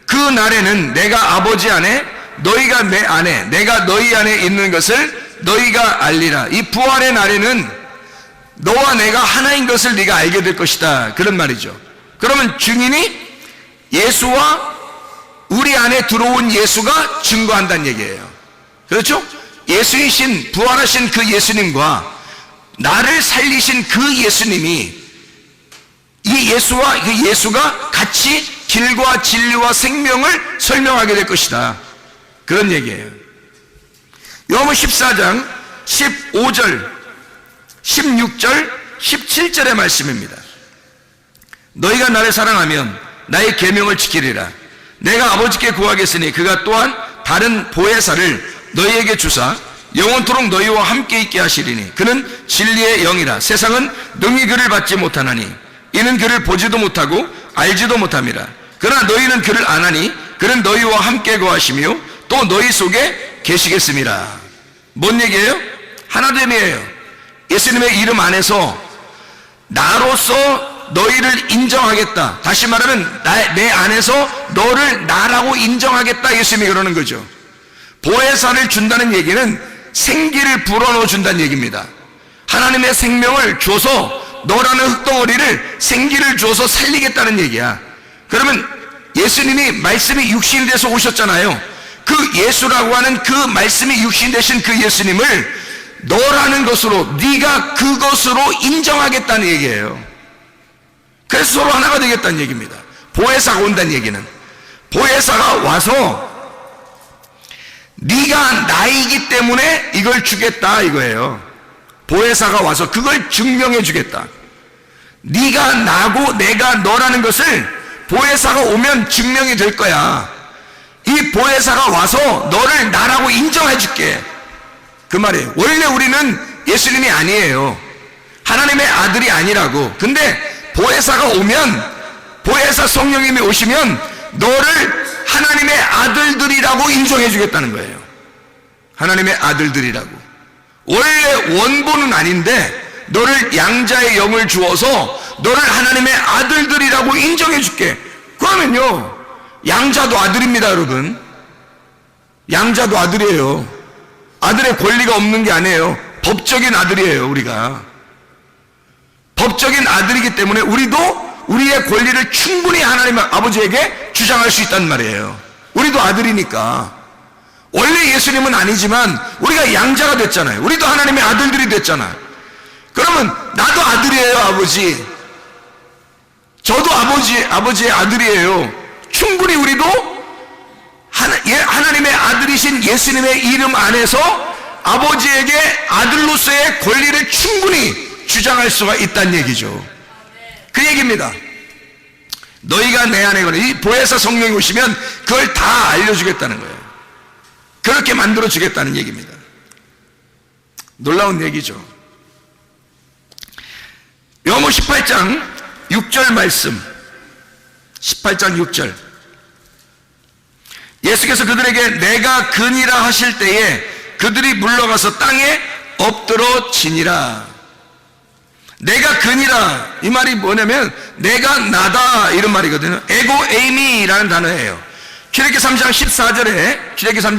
그 날에는 내가 아버지 안에 너희가 내 안에 내가 너희 안에 있는 것을 너희가 알리라. 이 부활의 날에는 너와 내가 하나인 것을 네가 알게 될 것이다. 그런 말이죠. 그러면 증인이 예수와 우리 안에 들어온 예수가 증거한다는 얘기예요. 그렇죠? 예수이신 부활하신 그 예수님과 나를 살리신 그 예수님이 이 예수와 그 예수가 같이 길과 진리와 생명을 설명하게 될 것이다. 그런 얘기예요. 요한복음 14장 15절 16절 17절의 말씀입니다. 너희가 나를 사랑하면 나의 계명을 지키리라. 내가 아버지께 구하겠으니 그가 또한 다른 보혜사를 너희에게 주사 영원토록 너희와 함께 있게 하시리니 그는 진리의 영이라. 세상은 능히 그를 받지 못하나니 이는 그를 보지도 못하고 알지도 못함이라. 그러나 너희는 그를 아나니 그는 너희와 함께 거하시며 또 너희 속에 계시겠음이라. 뭔 얘기예요? 하나됨이에요. 예수님의 이름 안에서 나로서 너희를 인정하겠다. 다시 말하면 내 안에서 너를 나라고 인정하겠다. 예수님이 그러는 거죠. 보혜사를 준다는 얘기는 생기를 불어넣어 준다는 얘기입니다. 하나님의 생명을 줘서 너라는 흙덩어리를 생기를 줘서 살리겠다는 얘기야. 그러면 예수님이 말씀이 육신이 돼서 오셨잖아요. 그 예수라고 하는 그 말씀이 육신 되신 그 예수님을 너라는 것으로 네가 그것으로 인정하겠다는 얘기예요. 그래서 서로 하나가 되겠다는 얘기입니다. 보혜사가 온다는 얘기는 보혜사가 와서 네가 나이기 때문에 이걸 주겠다 이거예요. 보혜사가 와서 그걸 증명해 주겠다. 네가 나고 내가 너라는 것을 보혜사가 오면 증명이 될 거야. 이 보혜사가 와서 너를 나라고 인정해 줄게, 그 말이에요. 원래 우리는 예수님이 아니에요. 하나님의 아들이 아니라고. 근데 보혜사가 오면, 보혜사 성령님이 오시면 너를 하나님의 아들들이라고 인정해 주겠다는 거예요. 하나님의 아들들이라고. 원래 원본은 아닌데 너를 양자의 영을 주어서 너를 하나님의 아들들이라고 인정해 줄게. 그러면요, 양자도 아들입니다, 여러분. 양자도 아들이에요. 아들의 권리가 없는 게 아니에요. 법적인 아들이에요, 우리가. 법적인 아들이기 때문에 우리도 우리의 권리를 충분히 하나님 아버지에게 주장할 수 있단 말이에요. 우리도 아들이니까. 원래 예수님은 아니지만 우리가 양자가 됐잖아요. 우리도 하나님의 아들들이 됐잖아요. 그러면 나도 아들이에요, 아버지. 저도 아버지의 아들이에요. 충분히 우리도 하나님의 아들이신 예수님의 이름 안에서 아버지에게 아들로서의 권리를 충분히 주장할 수가 있다는 얘기죠. 그 얘기입니다. 너희가 내 안에 거는 이 보혜사 성령이 오시면 그걸 다 알려주겠다는 거예요. 그렇게 만들어 주겠다는 얘기입니다. 놀라운 얘기죠. 요한복음 18장 6절 말씀, 18장 6절. 예수께서 그들에게 내가 그니라 하실 때에 그들이 물러가서 땅에 엎드러 지니라. 내가 그니라, 이 말이 뭐냐면 내가 나다 이런 말이거든요. 에고 에이미라는 단어예요. 출애굽기 3장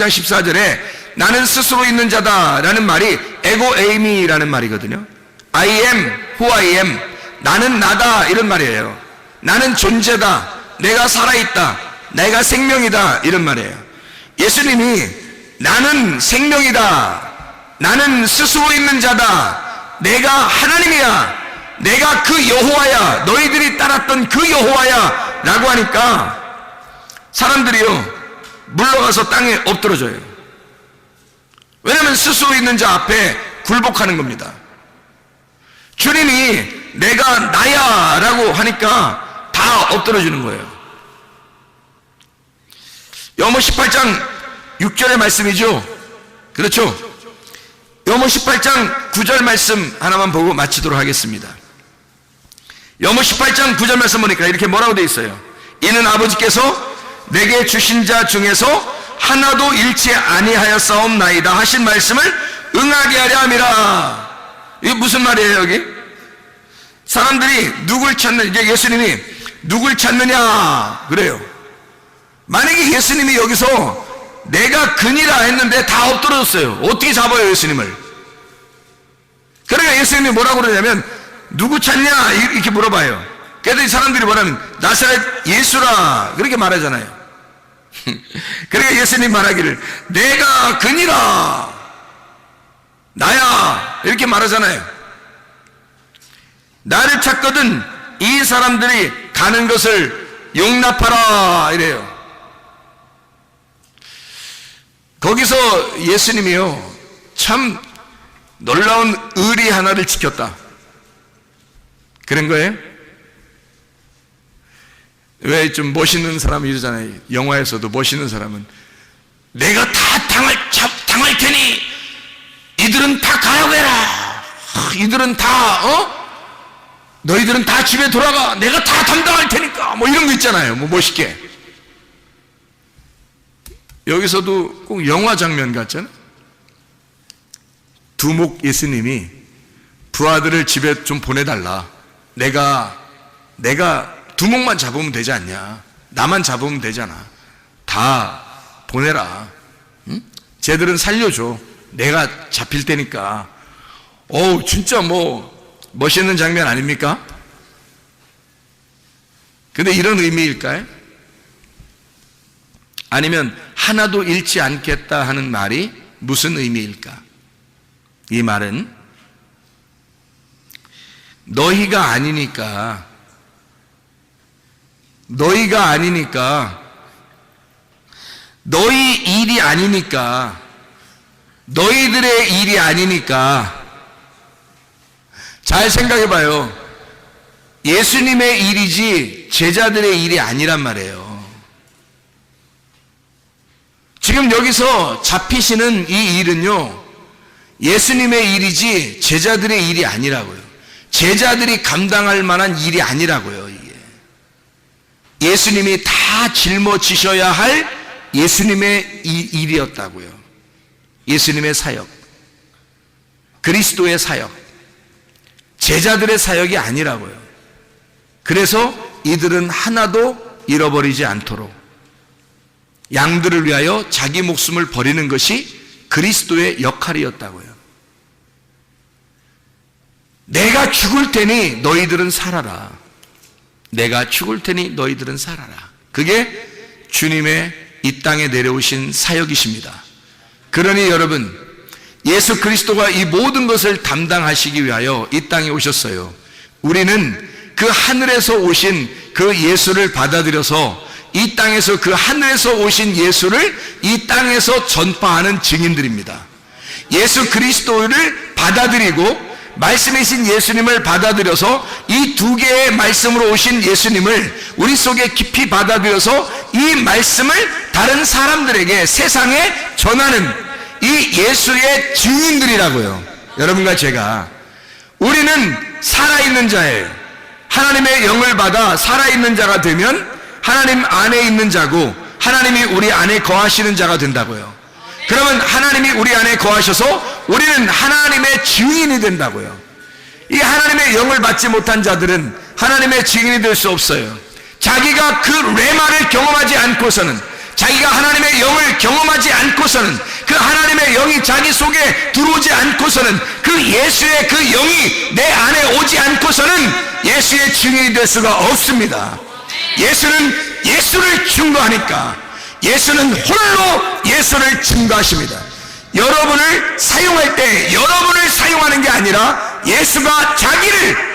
14절에 나는 스스로 있는 자다 라는 말이 에고 에이미라는 말이거든요. I am who I am, 나는 나다 이런 말이에요. 나는 존재다, 내가 살아있다, 내가 생명이다 이런 말이에요. 예수님이 나는 생명이다, 나는 스스로 있는 자다, 내가 하나님이야, 내가 그 여호와야, 너희들이 따랐던 그 여호와야 라고 하니까 사람들이요 물러가서 땅에 엎드러져요. 왜냐하면 스스로 있는 자 앞에 굴복하는 겁니다. 주님이 내가 나야 라고 하니까 다 엎드러지는 거예요. 요한복음 18장 6절의 말씀이죠. 그렇죠? 요한복음 18장 9절 말씀 하나만 보고 마치도록 하겠습니다. 요한복음 18장 9절 말씀 보니까 이렇게 뭐라고 되어 있어요? 이는 아버지께서 내게 주신 자 중에서 하나도 잃지 아니하였사옵나이다 하신 말씀을 응하게 하려 함이라. 이게 무슨 말이에요 여기? 사람들이 누굴 찾는, 이제 예수님이 누굴 찾느냐 그래요. 만약에 예수님이 여기서 내가 그니라 했는데 다 엎드러졌어요. 어떻게 잡아요 예수님을? 그러니까 예수님이 뭐라고 그러냐면 누구 찾냐 이렇게 물어봐요. 그랬더니 사람들이 뭐라면 나사렛 예수라 그렇게 말하잖아요. 그러니까 예수님 말하기를 내가 그니라, 나야 이렇게 말하잖아요. 나를 찾거든 이 사람들이 가는 것을 용납하라 이래요. 거기서 예수님이요 참 놀라운 의리 하나를 지켰다 그런 거예요. 왜 좀 멋있는 사람이 이러잖아요. 영화에서도 멋있는 사람은 내가 다 당할 테니 이들은 다 가라고 해라. 이들은 다 너희들은 다 집에 돌아가, 내가 다 담당할 테니까 뭐 이런 거 있잖아요. 뭐 멋있게. 여기서도 꼭 영화 장면 같잖아요. 두목 예수님이 부하들을 집에 좀 보내달라. 내가 두목만 잡으면 되지 않냐, 나만 잡으면 되잖아, 다 보내라. 응? 쟤들은 살려줘, 내가 잡힐 테니까. 진짜 뭐 멋있는 장면 아닙니까? 근데 이런 의미일까요? 아니면 하나도 잃지 않겠다 하는 말이 무슨 의미일까? 이 말은 너희가 아니니까 너희 일이 아니니까, 너희들의 일이 아니니까. 잘 생각해 봐요. 예수님의 일이지 제자들의 일이 아니란 말이에요. 지금 여기서 잡히시는 이 일은요, 예수님의 일이지 제자들의 일이 아니라고요. 제자들이 감당할 만한 일이 아니라고요. 이게 예수님이 다 짊어지셔야 할 예수님의 일이었다고요. 예수님의 사역, 그리스도의 사역, 제자들의 사역이 아니라고요. 그래서 이들은 하나도 잃어버리지 않도록 양들을 위하여 자기 목숨을 버리는 것이 그리스도의 역할이었다고요. 내가 죽을 테니 너희들은 살아라. 내가 죽을 테니 너희들은 살아라. 그게 주님의 이 땅에 내려오신 사역이십니다. 그러니 여러분, 예수 그리스도가 이 모든 것을 담당하시기 위하여 이 땅에 오셨어요. 우리는 그 하늘에서 오신 그 예수를 받아들여서 이 땅에서 그 하늘에서 오신 예수를 이 땅에서 전파하는 증인들입니다. 예수 그리스도를 받아들이고 말씀이신 예수님을 받아들여서 이 두 개의 말씀으로 오신 예수님을 우리 속에 깊이 받아들여서 이 말씀을 다른 사람들에게 세상에 전하는 이 예수의 증인들이라고요. 여러분과 제가, 우리는 살아있는 자예요. 하나님의 영을 받아 살아있는 자가 되면 하나님 안에 있는 자고 하나님이 우리 안에 거하시는 자가 된다고요. 그러면 하나님이 우리 안에 거하셔서 우리는 하나님의 증인이 된다고요. 이 하나님의 영을 받지 못한 자들은 하나님의 증인이 될 수 없어요. 자기가 그 레마를 경험하지 않고서는, 자기가 하나님의 영을 경험하지 않고서는, 그 하나님의 영이 자기 속에 들어오지 않고서는, 그 예수의 그 영이 내 안에 오지 않고서는 예수의 증인이 될 수가 없습니다. 예수는 예수를 증거하니까, 예수는 홀로 예수를 증거하십니다. 여러분을 사용할 때 여러분을 사용하는 게 아니라 예수가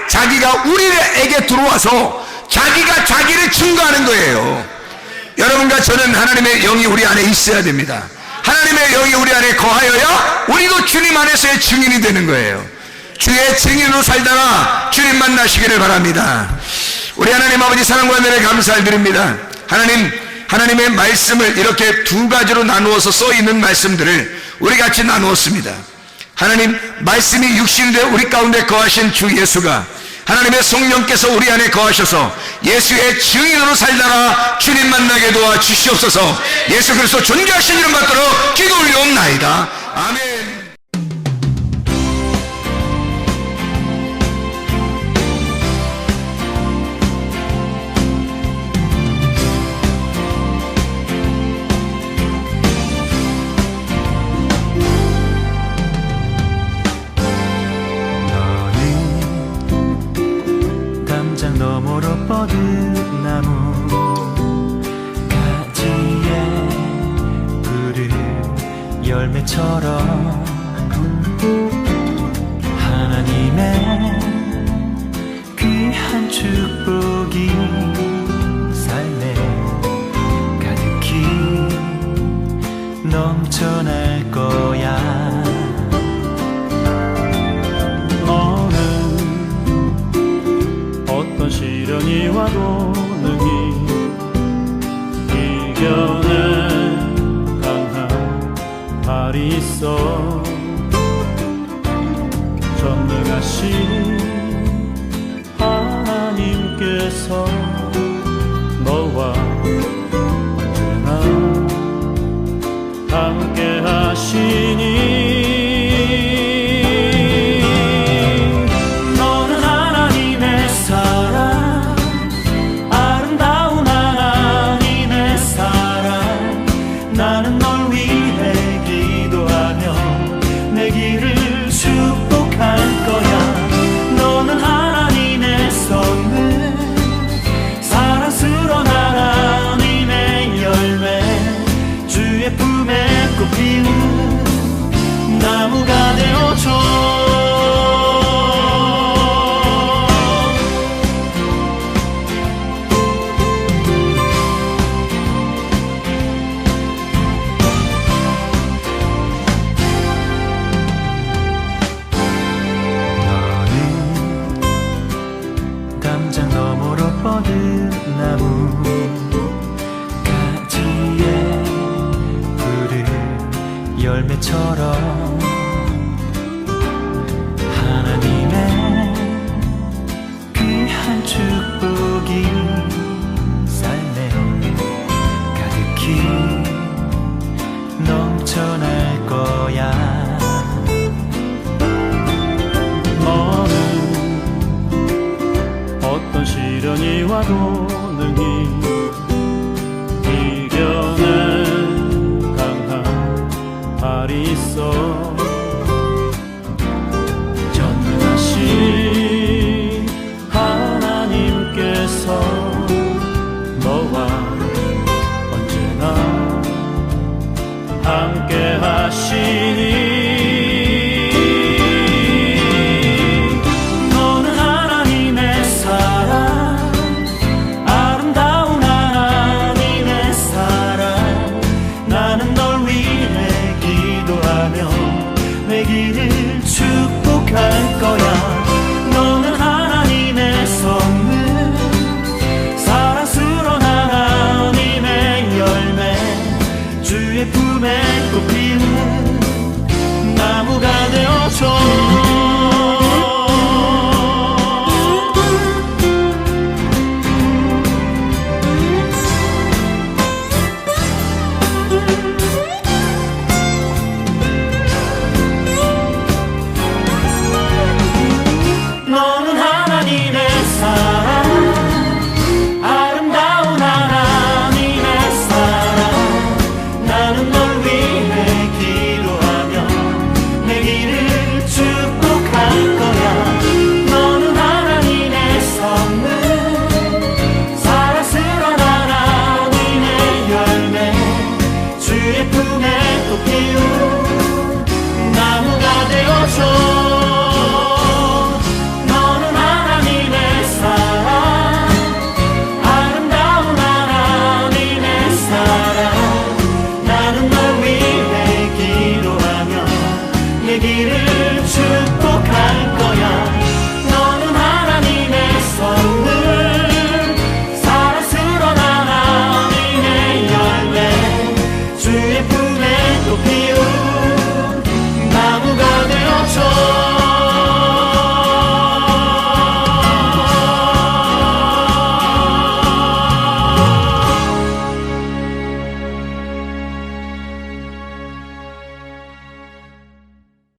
자기가 우리에게 들어와서 자기가 자기를 증거하는 거예요. 여러분과 저는 하나님의 영이 우리 안에 있어야 됩니다. 하나님의 영이 우리 안에 거하여야 우리도 주님 안에서의 증인이 되는 거예요. 주의 증인으로 살다가 주님 만나시기를 바랍니다. 우리 하나님 아버지 사랑과 은혜를 감사드립니다. 하나님의 말씀을 이렇게 두 가지로 나누어서 써 있는 말씀들을 우리 같이 나누었습니다. 하나님, 말씀이 육신이 되어 우리 가운데 거하신 주 예수가, 하나님의 성령께서 우리 안에 거하셔서 예수의 증인으로 살다가 주님 만나게 도와 주시옵소서. 예수 그리스도 존귀하신 이름 받들어 기도 올려옵나이다. 아멘. 너머로 뻗은 나무 가지에 푸른 열매처럼 하나님의 귀한 축복이 삶에 가득히 넘쳐날 거야. 시련이 와도 능히 이겨낸 강한 발이 있어. 전능하신 하나님께서 너와 언제나 함께 하시니 시련이 와도 능히